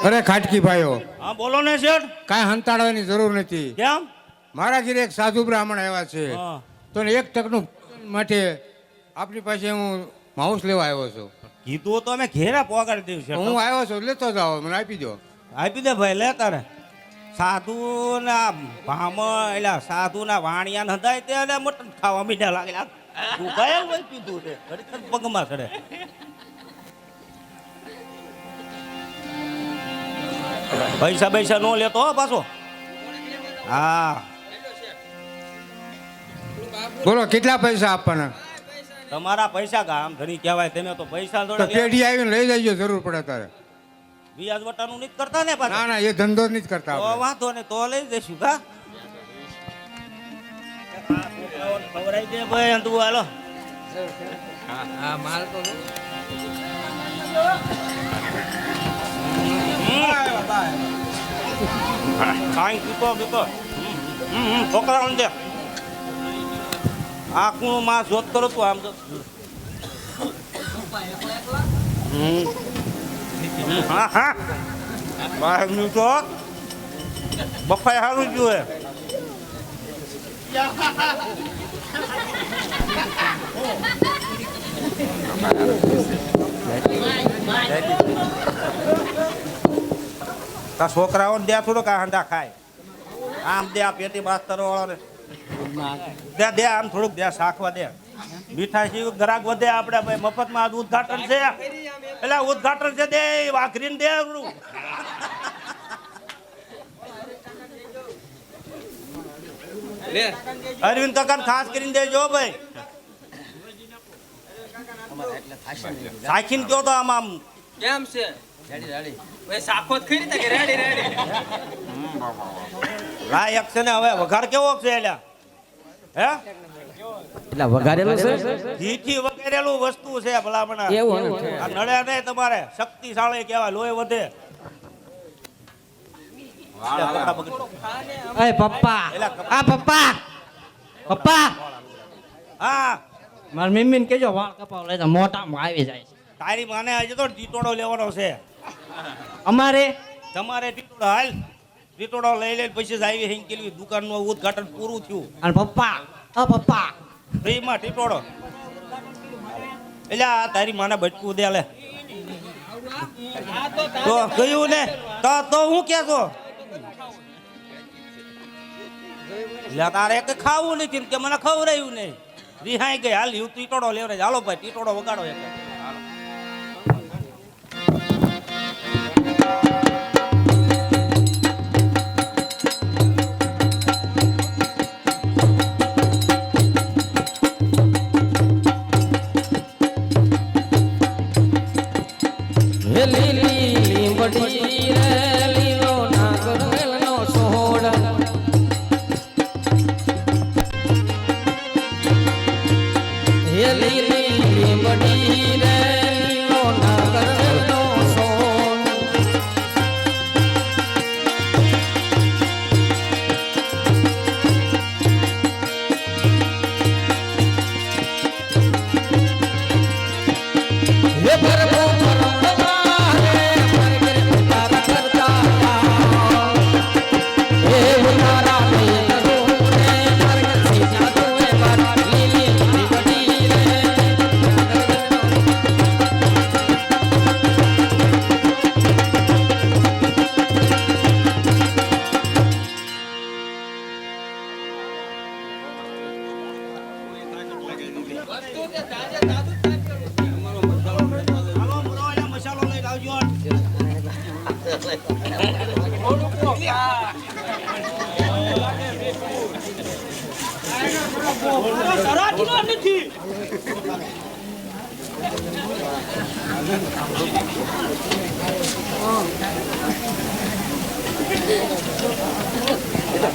અરે ખાટકી ભાઈઓ હા બોલો ને શેઠ કાંઈ હંતાડવાની જરૂર નથી કેમ મારા ઘરે એક સાધુ બ્રાહ્મણ આવ્યા છે હા. તો એક ટકનું માટે આપની પાસે હું માઉસ લેવા આવ્યો છું કીધું તો અમે ઘેરા પોગાડી દઉં તો હું શેઠ આવ્યો છું લેતો જાઓ મને આપી દો આપી દે ભાઈ લે તારે સાધુ ના ભામણ એલા સાધુ ના વાણિયા હદાય તે એટલે મટન ખાવા મીઠા લાગેલા તું કયા હોય પીધું છે ખરેખર પગમાં ચડે પૈસા પૈસા નો લેતો હો પાછો હા બોલો કેટલા પૈસા આપવાના તમારા પૈસા ગામ ધણી કહેવાય તમે તો પૈસા તો થોડા પેઢી આવીને લઈ જજો જરૂર પડે તારે વ્યાજ વટાનું નથી કરતા ને પાછા ના ના એ ધંધો જ નથી કરતા તો આપણે. વાંધો ને તો લઈ જઈશું કા ખવડાવી દે ભાઈ તું હાલો કાંઈ કીધો છોકરાઓને દે આખું માં જોત કરો તું આમ તો હા હા બહારનું તો બફાઈ સારું જોઈએ તા છોકરાઓને દે થોડુંક આ હંડા ખાય આમ દે આ પેટી માસ્તરો વાળાને દે દે આમ થોડુંક દે શાખવા દે મીઠાઈ ગ્રાહક વધે આપણે ભાઈ મફતમાં આજ ઉદઘાટન છે એટલે ઉદઘાટન છે દે વાઘરીને દે અરવિંદ કાકા ખાસ કરીને દેજો ભાઈ સાખીને કયો તો આમ આમ કેમ છે રેડી રેડી ભાઈ સાખો ખરી રીતે કે રેડી રેડી લાયક છે ને હવે વઘાર કેવો છે એલા હે એટલે વઘારેલું છે ઘીથી વઘારેલું વસ્તુ છે ભલામણા એવું ને આ નળે નહીં તમારે શક્તિશાળી કહેવાય લોહી વધે અય પપ્પા આ પપ્પા પપ્પા હા મારી મમ્મીને કહેજો વાળ કપાવ લેતા મોટામાં આવી જાય છે. તારી માને આજે તો ટીટોડો લેવાનો છે. અમારે તમારે ટીટોડો હાલ ટીટોડો લઈ લઈને પછી જ આવી હેંકેલી દુકાનનું ઉદ્ઘાટન પૂરું થયું. અને પપ્પા ફ્રીમાં ટીટોડો એટલે આ તારી માને બટકું દે લે તો ગયું ને તો હું કેતો લે તારે કે ખાવું નથી કે મને ખવડાયું નહીં રિહાઈ ગઈ હાલ હું ટીટોડો લેવરે હાલો ભાઈ ટીટોડો વગાડો એક હે લીલી લીંબડી રે લીલો નાગર વેલનો સોડ હે લીલી લીંબડી રે લીલો નાગર વેલનો સોડ હે ભરવો મસાલો લઈ આવજો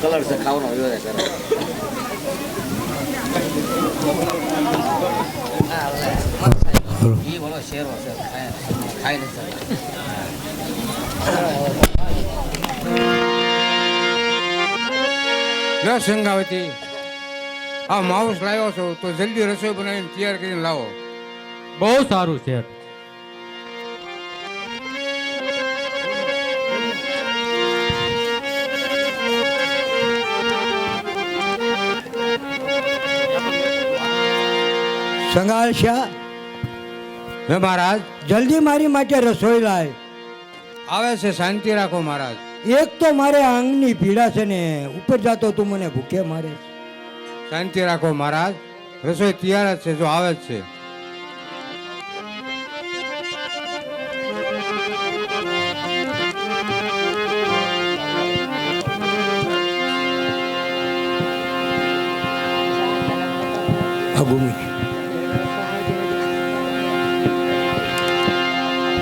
કલર છે ખાવાનો એ બોલો શેરો છે ખાઈ નથી લો સંગાવતી આ માઉસ લાવ્યો છો તો જલ્દી રસોઈ બનાવીને તૈયાર કરીને લાવો. બહુ સારું શેઠ. સંગાલશા હે મહારાજ જલ્દી મારી માટે રસોઈ લાય. આવે છે શાંતિ રાખો મહારાજ. એક તો મારે આંગની પીડા છે ને ઉપર જાતો તું મને ભૂખે મારે. શાંતિ રાખો મહારાજ રસોઈ તૈયાર જ છે જો આવે જ છે.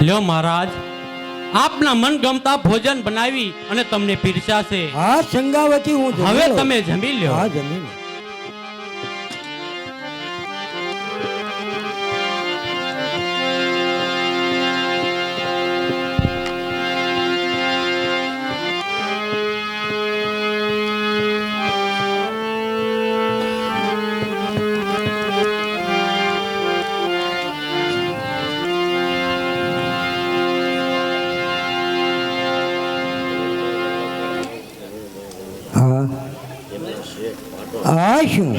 લ્યો મહારાજ આપના મનગમતા ભોજન બનાવી અને તમને પીરસાશે. હા સંગાવતી હું જમી હવે લઉં. તમે જમી લ્યો. હા જમી લો. આ શું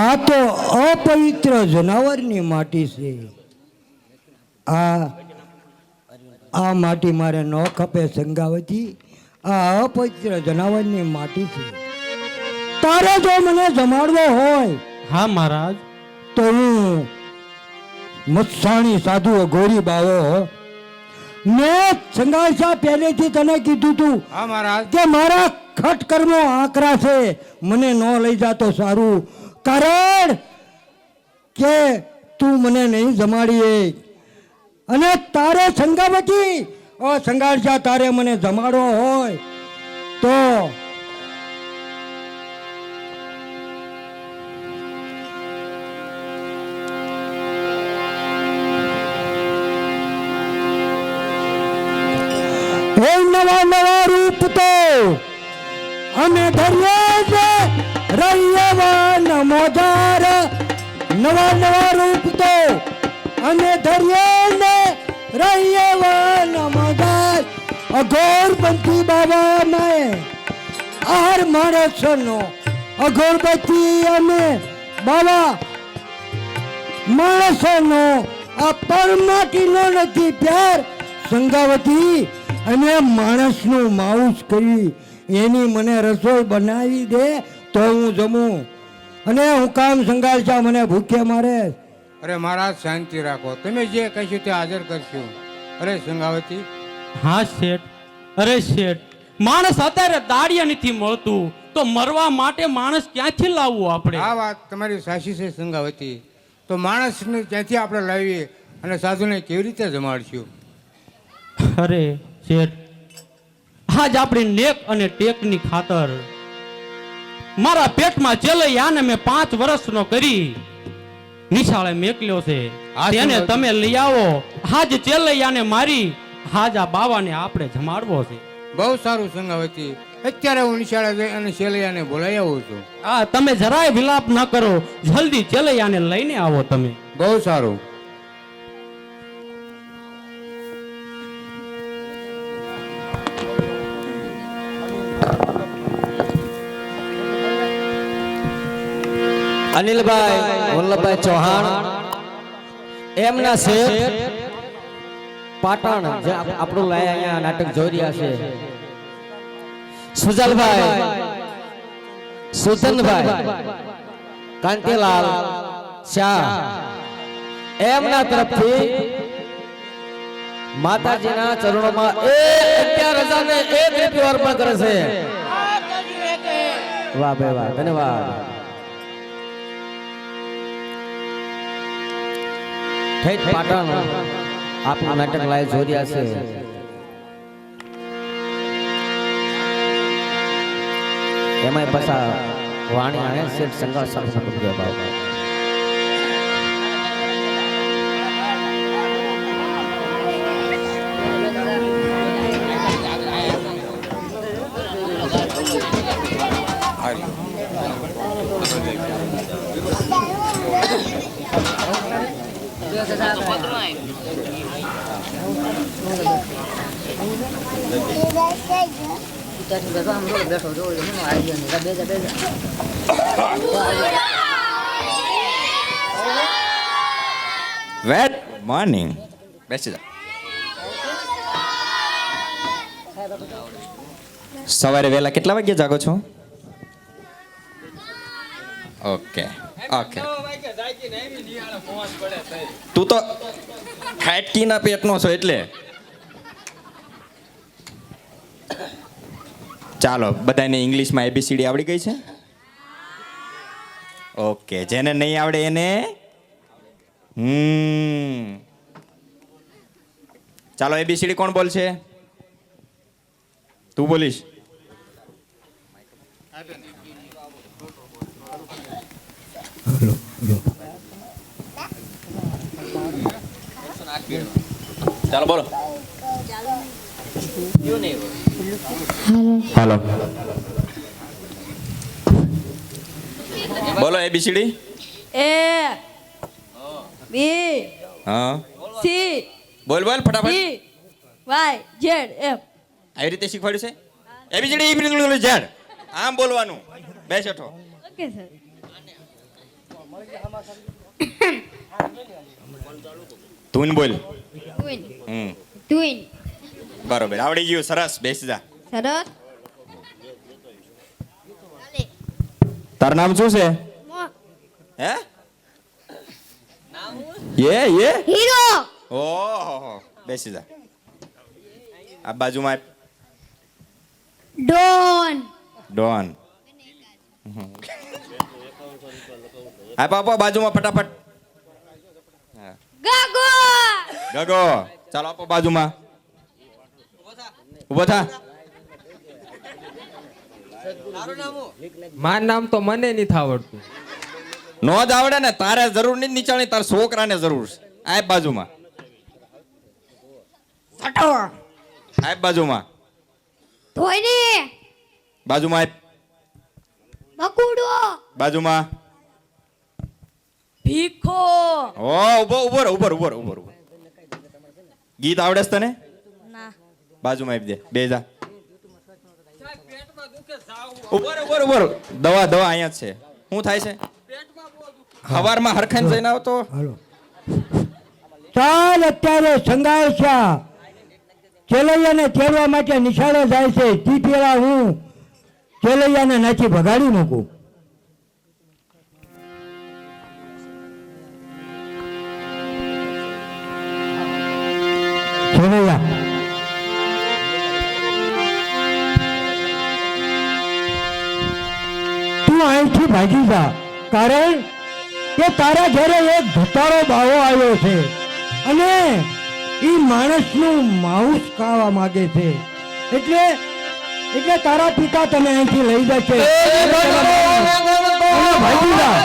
આ તો અપવિત્ર જનાવરની માટી છે. આ માટી મારે ન ખપે સંગાવતી. આ અપવિત્ર જનાવરની માટી છે. તારે જો મને જમાડવો હોય હા મહારાજ. તો હું મત્સાણી સાધુ ગોરી બાવો મેં સંગાળશા પહેલેથી તને કીધું તું હા મહારાજ કે મારા ખટ કર્મો આકરા છે, મને ન લઈ જાતો સારું. કારણ કે તું મને નહીં જમાડીએ અને તારે સંગાવતી સંગાળશા તારે મને જમાડવો હોય તો નવા નવા રૂપ તો અમે ધરીએ છે રહીએ વન મોજાર નવા નવા રૂપ તો અમે ધરીએ ને રહીએ વન મોજાર અઘોરપંથી બાબા મેં આહાર માણસનો અઘોરપંથી અમે બાબા માણસોનો આ પરમાટીનો નથી પ્યાર સંગાવતી અને માણસનું માઉસ કરી એની મને રસોઈ બનાવી દે તો હું જમું અને હું કામ સંગાલ છે મને ભૂખે મારે. અરે મહારાજ શાંતિ રાખો, તમે જે કહીશું તે હાજર કરશું. અરે સંગાવતી. હા શેઠ. અરે શેઠ, માણસ અત્યારે દાડિયા નથી મળતું તો મરવા માટે માણસ ક્યાંથી લાવવું આપણે? આ વાત તમારી સાચી છે સંગાવતી. તો માણસને ક્યાંથી આપણે લાવીએ અને સાધુને કેવી રીતે જમાડશું? અરે શેઠ, આજ આપણી નેક અને ટેકની ખાતર મારા પેટમાં ચેલૈયાને મેં 5 વર્ષનો કરી નિશાળે મેકલ્યો છે. તેને તમે લઈ આવો. આજ ચેલૈયાને મારી આજ આ બાવાને આપણે જમાડવો છે. બહુ સારું સંગાવતી. અત્યારે હું નિશાળે જઈ અને શેલૈયાને બોલાવી આવું છું. આ તમે જરાય વિલાપ ન કરો, જલ્દી ચેલૈયાને લઈને આવો તમે. બહુ સારું. અનિલભાઈ વલ્લભભાઈ ચૌહાણ એમના શેઠ પાટણ જે આપણું લાયા અહીંયા નાટક જોઈ રહ્યા છે સુજલભાઈ, સુધનભાઈ, કાંતિલાલ શાહ એમના તરફથી માતાજીના ચરણોમાં 11,001 રૂપિયા અર્પણ કરે છે. વાહ ભાઈ વાહ, ધન્યવાદ. ઠેઠ પાટણ આપણું નાટક લાઈવ જોઈ રહ્યા છે. એમાં પાછા વાણી આવે શેઠ સંઘાળ સાથે બાબા. Wet morning. બેસી જા. સવારે વહેલા કેટલા વાગે જાગો છો? Okay okay. તું તો ખાટકીના પેટનો છો એટલે. ચાલો, બધાને ઇંગ્લિશમાં ABCD આવડી ગઈ છે? ઓકે. જેને નહીં આવડે એને ચાલો, ABCD કોણ બોલશે? તું બોલીશ? ચાલો બોલો. હાલો બોલો ABCD. A B હા, C બોલ બોલ ફટાફટ. D Y Z F. આવી રીતે શીખવાડ્યું છે? ABCD Z આમ બોલવાનું. બેસ હેઠો. Okay sir. તું બોલ. Twin. Twin. બરોબર, આવડી ગયું. સરસ. બેસી જા. સરસ. તારું નામ શું છે? હે? યે હીરો. ઓહો, બેસી જા. આ બાજુમાં ડોન. ડોન. હા પાપા, બાજુમાં ફટાફટ. ગગો. ગગો. ચાલો આપો બાજુમાં. ઉભો થા. મારું નામ તો મને નથી આવડતું. નો જ આવડે ને, તારે જરૂર નહીં નીચાણી, તાર છોકરાને જરૂર છે. આ બાજુમાં. આ બાજુમાં. ધોઈને બાજુમાં આપ. બકુડો બાજુમાં. ભીખો ઓ ઉભો ઉભો રહો, ઉભો રહો, ઉભો રહો, ઉભો રહો. ગીત આવડે છે તને? ના બાજુમાં આપી દે. બે જા. ઉભો રહો, ઉભો રહો, ઉભો રહો. દવા દવા અહીંયા જ છે. શું થાય છે? સવારમાં હરખાઈને જઈને આવતો. હાલો ચાલ અત્યારે સંઘાળશા ચેલૈયાને તેડવા માટે નિશાળે જાય છે. તી પેલા હું ચેલૈયાને નાચી ભગાડી મૂકું. ચેલૈયા તું અહીંથી ભાગી જા, કારણ કે તારા ઘરે એક ધતારો બાવો આવ્યો છે અને એ માણસનું માંસ ખાવા માંગે છે. એટલે તારા પિતા તને અહીંથી લઈ જશે. ભાગી જા.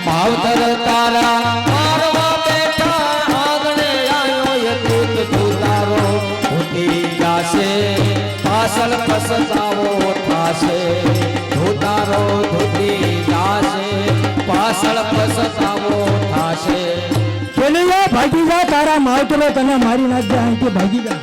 માવતર તારા મારવા બેઠા આંગણે આયો એ દૂત દૂતારો ધૂતી જાશે પાછળ પસતાવો થાશે. ધૂતારો ધૂતી જાશે પાછળ પસતાવો થાશે. ચેલૈયા ભાગી જા, તારા માવતરો તને મારી નાખજે. અહીંથી ભાગી જા.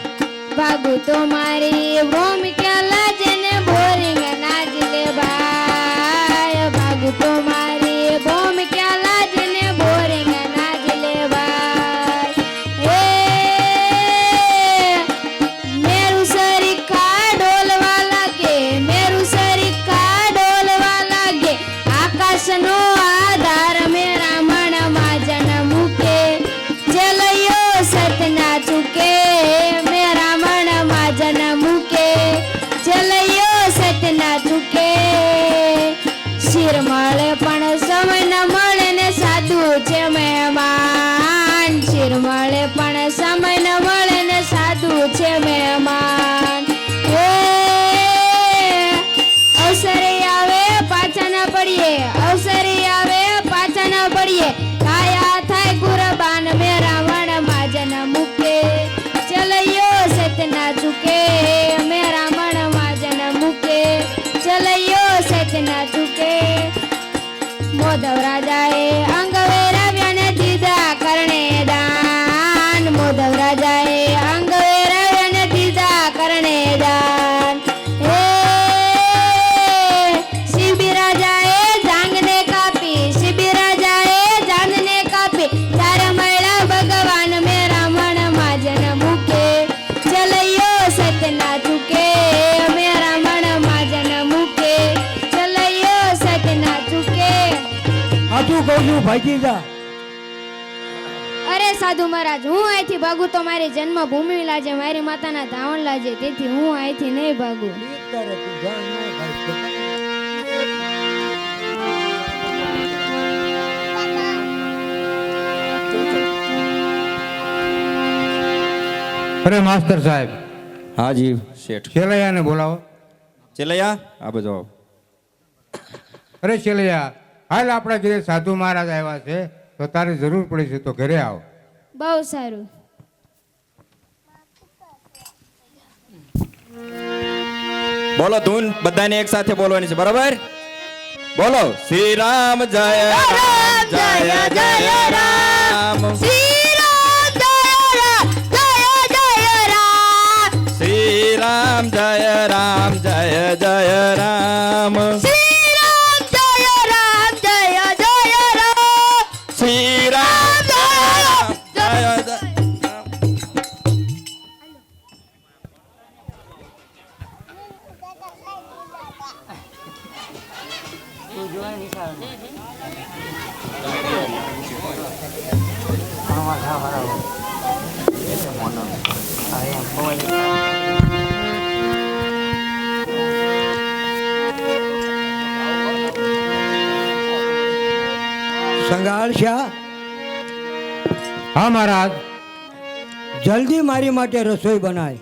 ભાગુ તો મારી બોમ ક્યાલા જેને બોરિંગ નાજ લે ભાઈ. ભાગુ તો મારી બોમ ક્યાલા જેને બોરિંગ નાજ લે ભાઈ. એ મેરું સરી કા ડોલવા લાગે, મેરું સરી કા ડોલવા લાગે. આકાશનો આધાર મેરા મનમાં જન્મ મૂકે. ચલયો સતના ચૂકે મેરા મનમાં જન્મ મૂકે. ચલયો સતના ચૂકે. શિર મળે પણ સમય ન મળે ને સાદું છે મહેમાન. શિર મળે પણ સમય ન મળે ને સાદું છે મહેમાન. એ અવસરે આવે પાછા ના પડીએ, અવસરે આવે પાછા ના પડીએ. કાયા થાય કુરબાન મેરા મનમાં જન્મ મૂકે. ચલયો સતના ચૂકે મેરા મનમાં જન્મ મૂકે. ચલયો સતના ચૂકે. મોદવ રાજાએ અંગવેરાવ્યાને દીધા કરણે દાન. મોદવ રાજાએ અંગવેરાવ્યાને દીધા કરણે દાન. હે શિબી રાજાએ જાંગને કાપી, શિબી રાજાએ જાંગને કાપી. તારા મળ્યા ભગવાન મેરા મનમાં જન્મ મૂકે. ચલયો સતના ચૂકે મેરા મનમાં જન્મ મૂકે. ચલયો સતના ચૂકે. સાચું કહું છું, ભાગી જા. અરે સાધુ મહારાજ, હું અહીંથી ભાગું તો મારી જન્મભૂમિ લાજે, મારી માતાના ધાવણ લાજે. તેથી હું અહીંથી નહીં ભાગું. અરે માસ્તર સાહેબ, હાજી શેઠ. ચેલૈયાને બોલાવો. ચેલૈયા આ બાજુ આવો. અરે ચેલૈયા, હાલ આપણા ઘરે સાધુ મહારાજ આવ્યા છે, તો તારે જરૂર પડી છે તો ઘરે આવો. બહુ સારું. બોલો ધૂન બધાને એક સાથે બોલવાની છે, બરાબર? બોલો શ્રી રામ જય રામ જય જય રામ. શ્રી રામ જય રામ જય જય રામ. શ્રી રામ જય રામ જય જય રામ. શ્રી રામ જય રામ જય જય રામ. શ્રી રામ જય રામ જય જય. સંઘાળશા, હા મહારાજ. જલ્દી મારી માટે રસોઈ બનાય.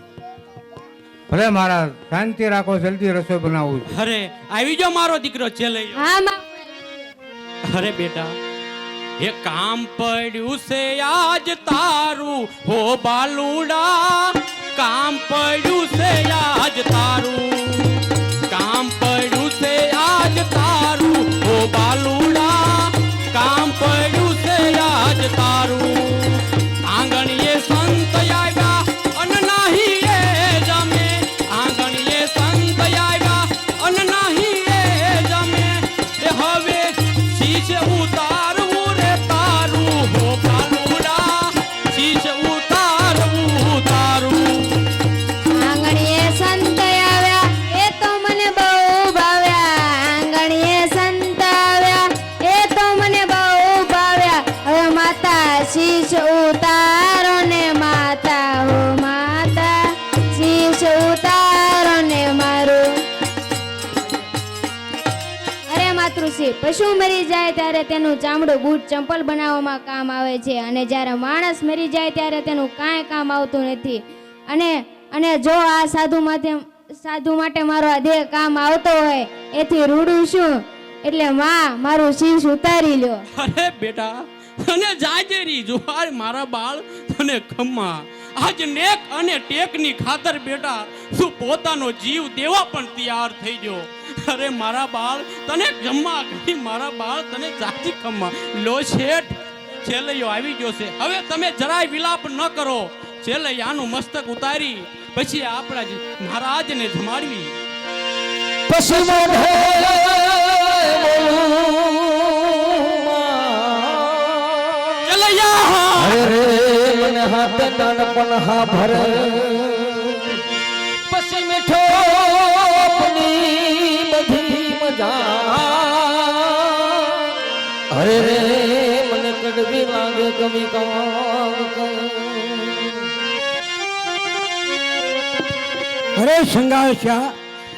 ભલે મહારાજ શાંતિ રાખો, જલ્દી રસોઈ બનાવું છું. અરે આવી જો મારો દીકરો ચેલૈયો. હા માં અરે બેટા એ કામ પડ્યું છે આજ તારું હો બાલુડા, કામ પડ્યું છે આજ તારું, કામ પડ્યું છે આજ તારું હો બાલુડા, કામ પડ્યું છે આજ તારું. આંગણીએ સંત આવ્યા અન નાહી એ જમે, આંગણીએ સંત આવ્યા અન નાહી એ જમે, એ હવે શીશ ઉતારવું રે તારું હો બાલુડા, શીશ ઉતારવું તારું. આંગણીએ સંત આવ્યા એ તો મને બહુ ભાવ્યા, આંગણીએ સંત આવ્યા એ તો મને બહુ ભાવ્યા. હવે માતા શીશ ઉતારો ને માતા હો માતા, શીશ ઉતારો ને મારું. અરે માતૃશ્રી, પશુ મરી જાય ત્યારે તેનું ચામડું બૂટ ચંપલ બનાવવામાં કામ આવે છે, અને જ્યારે માણસ મરી જાય ત્યારે તેનું કાંઈ કામ આવતું નથી. અને જો આ સાધુ માટે મારો આ દેહ કામ આવતો હોય એથી રૂડું શું? એટલે માં મારું શીશ ઉતારી લ્યો. અરે બેટા અને જાજેરી જુવાર મારા બાળ તને ખમ્મા. આજ નેક અને ટેકની ખાતર બેટા તું પોતાનો જીવ દેવા પણ તૈયાર થઈ ગયો. અરે મારા બાળ તને જમવા કરી, મારા બાળ તને જાજી ખમ્મા. લો શેઠ છેલ્લૈયો આવી ગયો છે, હવે તમે જરાય વિલાપ ન કરો. છેલ્લૈયાનું મસ્તક ઉતારી પછી આપણા મહારાજને જમાડવી. પછી અરે મને હાથે નાનપણ હા ભરે, પછી મીઠો આપની બધી મજા, અરે રે મને કડવી લાગે કમી અરે સંગાશા,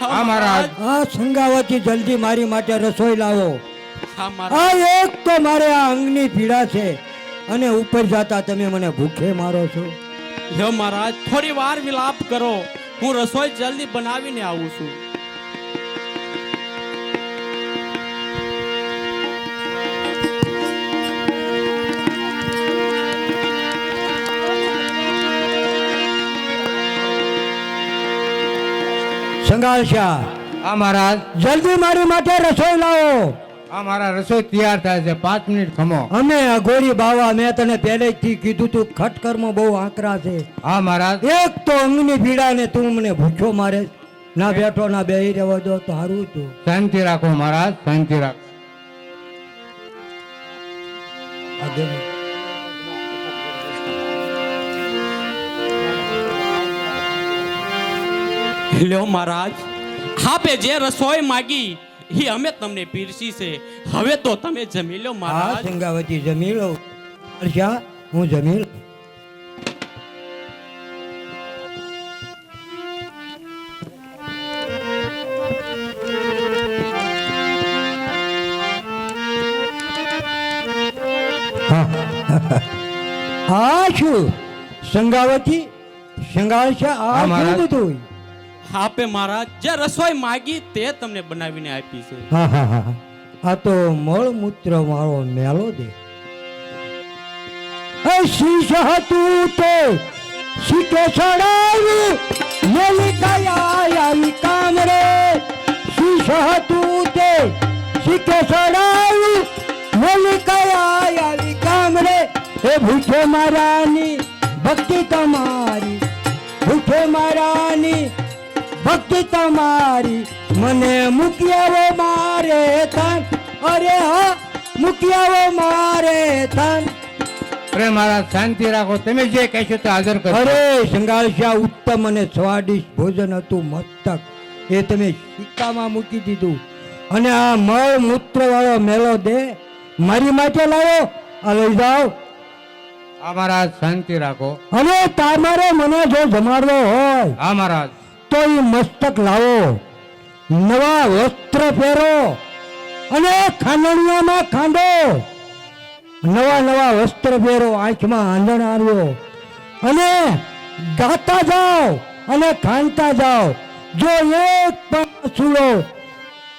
હા મહારાજ. આ સંગાવતી જલ્દી મારી માટે રસોઈ લાવો. હા મારા આ એક તો મારે આ અંગની પીડા છે, અને ઉપર જાતા તમે મને ભૂખે મારો છો. હે મહારાજ થોડી વાર વિલાપ કરો, હું રસોઈ જલ્દી બનાવીને આવું છું. સંગાશા, હા મહારાજ. જલ્દી મારી માટે રસોઈ લાવો. હા મારા રસોઈ તૈયાર થાય છે, 5 મિનિટ ખમો. અમે અઘોરી બાવા, મેં તને પહેલેથી કીધું તું ખટકર્મ બહુ આકરા છે. હા મહારાજ. એક તો અંગની પીડા ને તું મને ભૂખ્યો મારે. ના બેઠો ના બેહી રહેવા દો તો સારું હતું. શાંતિ રાખો મહારાજ, શાંતિ રાખો. લ્યો મહારાજ, આપે જે રસોઈ માગી એ અમે તમને પીરસી છે, હવે તો તમે જમી લો હા મહારાજ. સંગાવતી જમી લો. અરશા, હું જમી લઉં. હા શું સંગાવતી, સંગાવશા, હા, આ મહારાજ. શું બધું? આપે મહારાજ જે રસોઈ માગી તે તમને બનાવીને આપી છે. હા હા હા, આ તો મળમૂત્ર મારો મેલો દે. શીશ હતું તે શીખે ચડાવ્યું, મેલિકાયા આવી કામ રે. શીશ હતું તે શીખે ચડાવ્યું, મેલિકાયા આવી કામ રે. એ ભૂખે મારાની ભક્તિ તમારી, ભૂખે મારાની ભક્તિ તમારી, મને મૂક્યાવો મારે તન. અરે હા, મૂક્યાવો મારે તન. અરે મહારાજ શાંતિ રાખો, તમે જે કહેશો તે હાજર કરો. અરે સંગાશા, ઉત્તમ અને સ્વાદિષ્ટ ભોજન હતું મસ્તક, એ તમે સિક્કામાં મૂકી દીધું. અને આ મળ મૂત્ર વાળો મેલો દે મારી માટે લાવો. આ લઈ જાઓ. હા મહારાજ શાંતિ રાખો. અને તમારે મને જો જમાડવો હોય હા મહારાજ. તો એ મસ્તક લાવો, નવા વસ્ત્ર પહેરો, અને ખાંડણિયામાં ખાંડો. નવા નવા વસ્ત્ર પહેરો, આંખમાં આંધણ આવ્યો, અને ગાતા જાઓ અને ખાંડતા જાઓ. જો એક પણ આંસુડો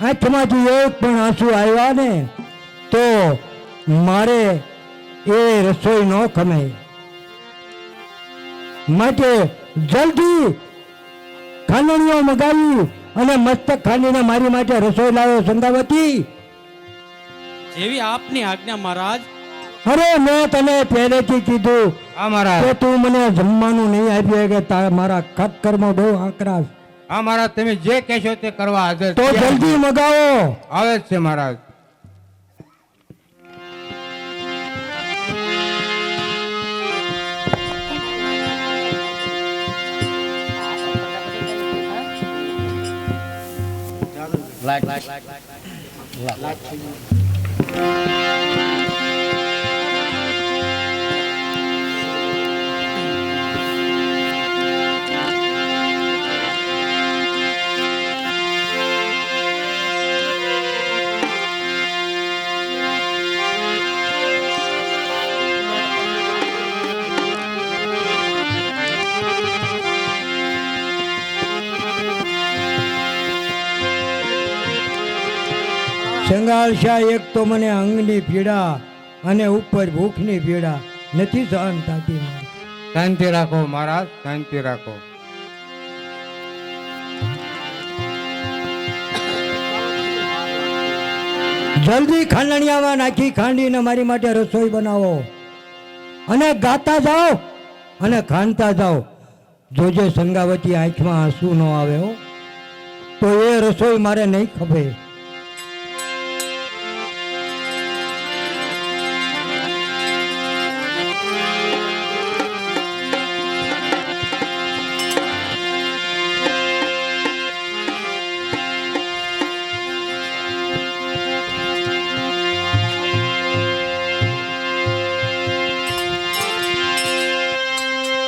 આંખમાંથી એક પણ આંસુ આવ્યા ને તો મારે એ રસોઈ ન ખમે. માટે જલ્દી ખાંડણીઓ મગાવી અને મસ્તક ખાંડીને મારી માટે રસોઈ લાવ્યો સંગાવતી. જેવી આપની આજ્ઞા મહારાજ. અરે મેં તને પહેલેથી કીધું હા મહારાજ. કે તું મને જમવાનું નહીં આપ્યું કે મારા કર્મ બહુ આકરા. હા મહારાજ, તમે જે કહેશો તે કરવા હાજર તો છીએ. જલ્દી મગાવો. આવે જ છે મહારાજ. સંગાળશા, એક તો મને અંગની પીડા અને ઉપર ભૂખની પીડા નથી સહન થતી. શાંતિ રાખો મહારાજ, શાંતિ રાખો. જલ્દી ખાંડણીયામાં નાખી ખાંડીને મારી માટે રસોઈ બનાવો અને ગાતા જાઓ અને ખાંડતા જાઓ. જોજે સંગાવતી આંખમાં આંસુ ન આવે હો, તો એ રસોઈ મારે નહીં ખપે.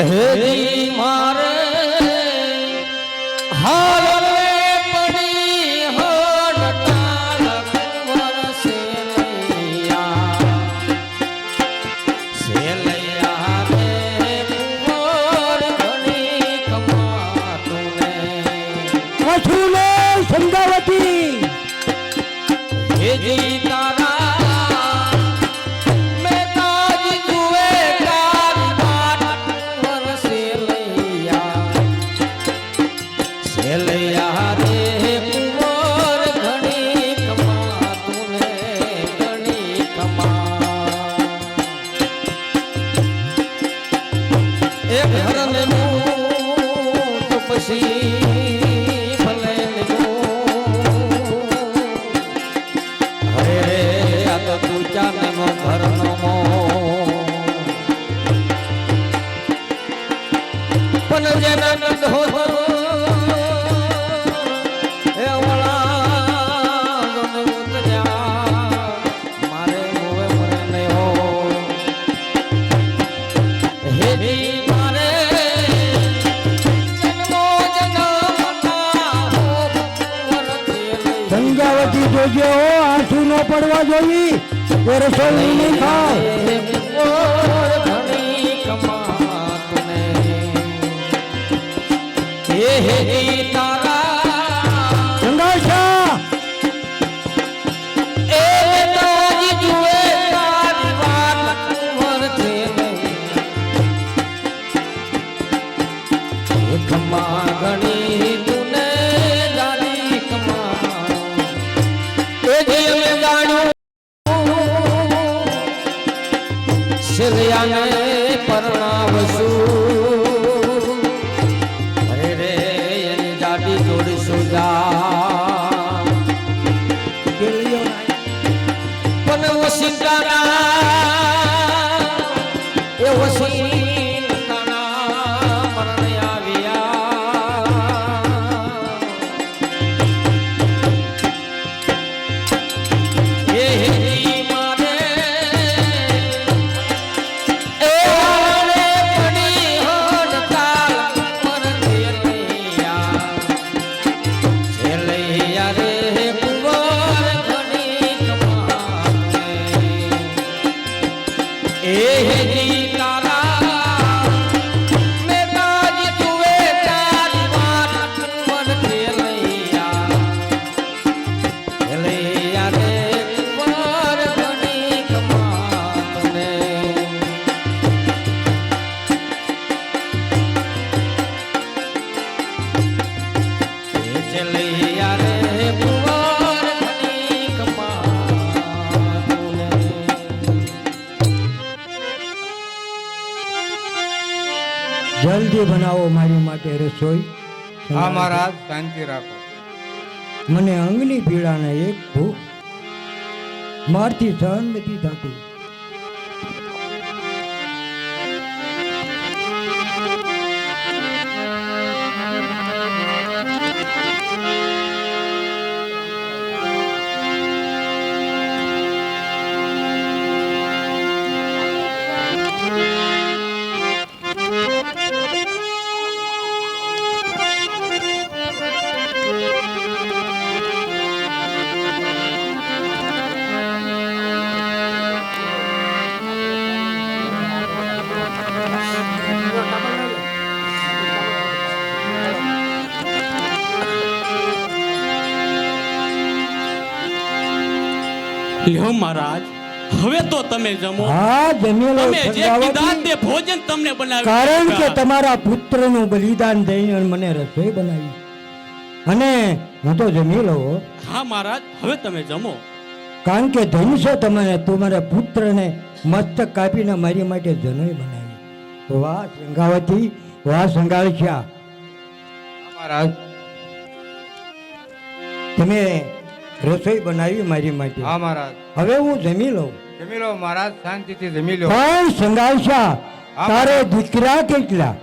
હેરી મારે હાલવે પડી હડતાલ કુંવર સેલૈયા રે કુંવર ઘણી કમાતું ને. આંસુ લે સંગાવતી. હેજી તારા સંગાવતી જોજો આંસુ ન પડવા જોઈએ. એ રસોઈ નહીં ખાવ. સંગાશા પરણાવશું. અરે રે એની જાડી જોડશું જા પણ વસિંદાના એ વસિંદાના મરણ આવ્યા. એ હેરી મારે છેલ્લૈયા રે કુંવર બની કમાતને. એ છેલ્લૈયા રે કુંવર બની કમાતને. જલ્દી બનાવો મારી માટે રસોઈ. હા મહારાજ, શાંતિ રાખો. મને અંગની પીડાને એક ભૂખ મારથી સહન નથી થતું. લ્યો મહારાજ, હવે તો તમે જમો. હા, જમી લો તમે જે કીધા સંગાવતી. તે ભોજન તમને બનાવી કારણ કે દીધા. તમારા પુત્રનું બલિદાન દઈને મને રસોઈ બનાવી અને હું તો જમી લઉં હો. હા મહારાજ, હવે તમે જમો. કારણ કે ધન છે તમને તમારા પુત્રને મસ્તક કાપીને મારી માટે જનોઈ બનાવી. વાહ સંગાવતી, વાહ સંગાળખ્યા. મહારાજ. તમે રસોઈ બનાવી મારી માટે. હા મહારાજ, હવે હું જમી લઉં. જમી લો મહારાજ, શાંતિથી જમી લો. પણ સંગાળખ્યા, હા, તારે દીકરા કેટલા?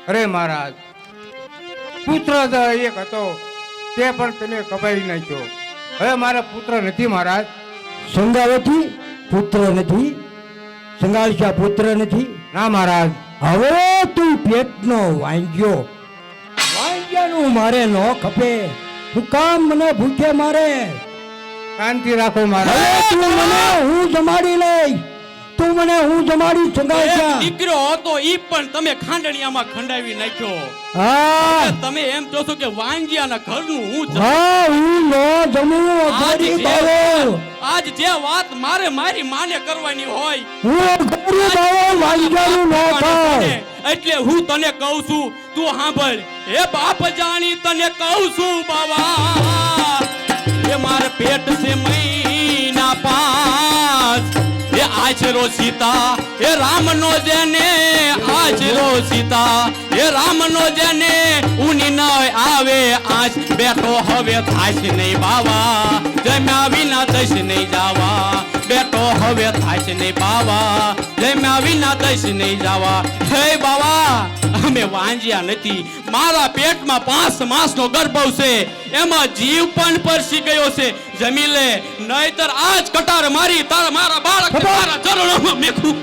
અરે મહારાજ, પુત્ર તો એક હતો, તે પણ તમે કપાવી નાખ્યો. હવે મારા પુત્ર નથી મહારાજ. સંગાવતી, પુત્ર નથી? સંગાળખ્યા, પુત્ર નથી? ના મહારાજ. હવે તું પેટનો વાંગ્યો. વાંગ્યાનું મારે ન ખપે. હું કામ મને ભૂખે મારે. શાંતિ રાખો હવે મહારાજ. તું મને હું જમાડી લઈશ. તું મને હું જમાડી એક સંગાળખ્યા. દીકરો હતો, ઈ પણ તમે ખાંડણીયામાં ખંડાવી નાખ્યો. હા તમે એમ કહો છો કે વાંગિયાના ઘરનું હું જમું? હા, હું ન જમું. આજ અઘરી જે બાવો. આજ જે વાત મારે મારી માને કરવાની હોય, હું અઘરી બાવો, વાંગ્યાનું ન થાય. એટલે હું તને કહું છું, તું સાંભળ. એ બાપ જાણી તને કહું છું બાવા, એ મારે પેટ છે મહિના 5. એ આશરો સીતા, એ રામનો જેને આશરો સીતા, એ રામનો જેને ઉની ન આવે આજ બેઠો હવે થાશે નહીં બાવા, જમ્યા વિના દશ નહીં જાવા. બેઠો હવે થાશે નહીં બાવા, જમ્યા વિના દશ નહીં જાવા. હે બાવા, અમે વાંજ્યા નથી. મારા પેટમાં 5 માસનો ગર્ભ છે, એમાં જીવ પણ પરસી ગયો છે. જમી લે, નહીતર આજ કટાર મારી તારા મારા બાળક તારા ચરણોમાં મેકું.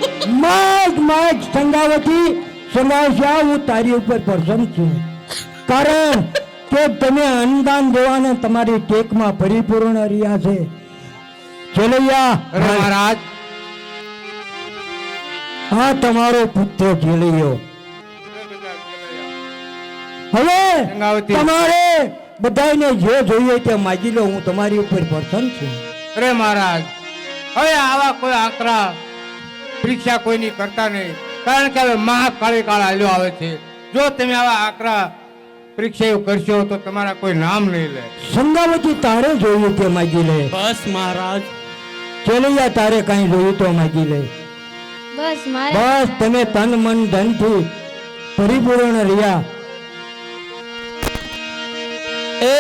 માગ માગ સંગાવતી, સંગાળખ્યા, હું તારી ઉપર પ્રસન્ન છું. કારણ કે તમે અન્નદાન દેવાને તમારી ટેકમાં પરિપૂર્ણ રહ્યા છે. ચેલૈયા, અરે મહારાજ. આ તમારો પુત્ર ચેલૈયો. હવે સંગાવતી. તમારે બધાને જે જોઈએ તે માગી લો. હું તમારી ઉપર પ્રસન્ન છું. અરે મહારાજ, હવે આવા કોઈ આંકડા પરીક્ષા કોઈની કરતા નહીં. કારણ કે હવે મહાકાળી કાળ હાલ્યો આવે છે. જો તમે આવા આંકડા પરીક્ષા એવું કરશો તો તમારા કોઈ નામ નહીં લે. સંગાવતી, તારે જોયું તે માગી લે. બસ મહારાજ. ચેલૈયા, તારે કઈ જોયું તો માગી લે. બસ મારે બસ તમે તન મન ધનથી પરિપૂર્ણ રહ્યા. એ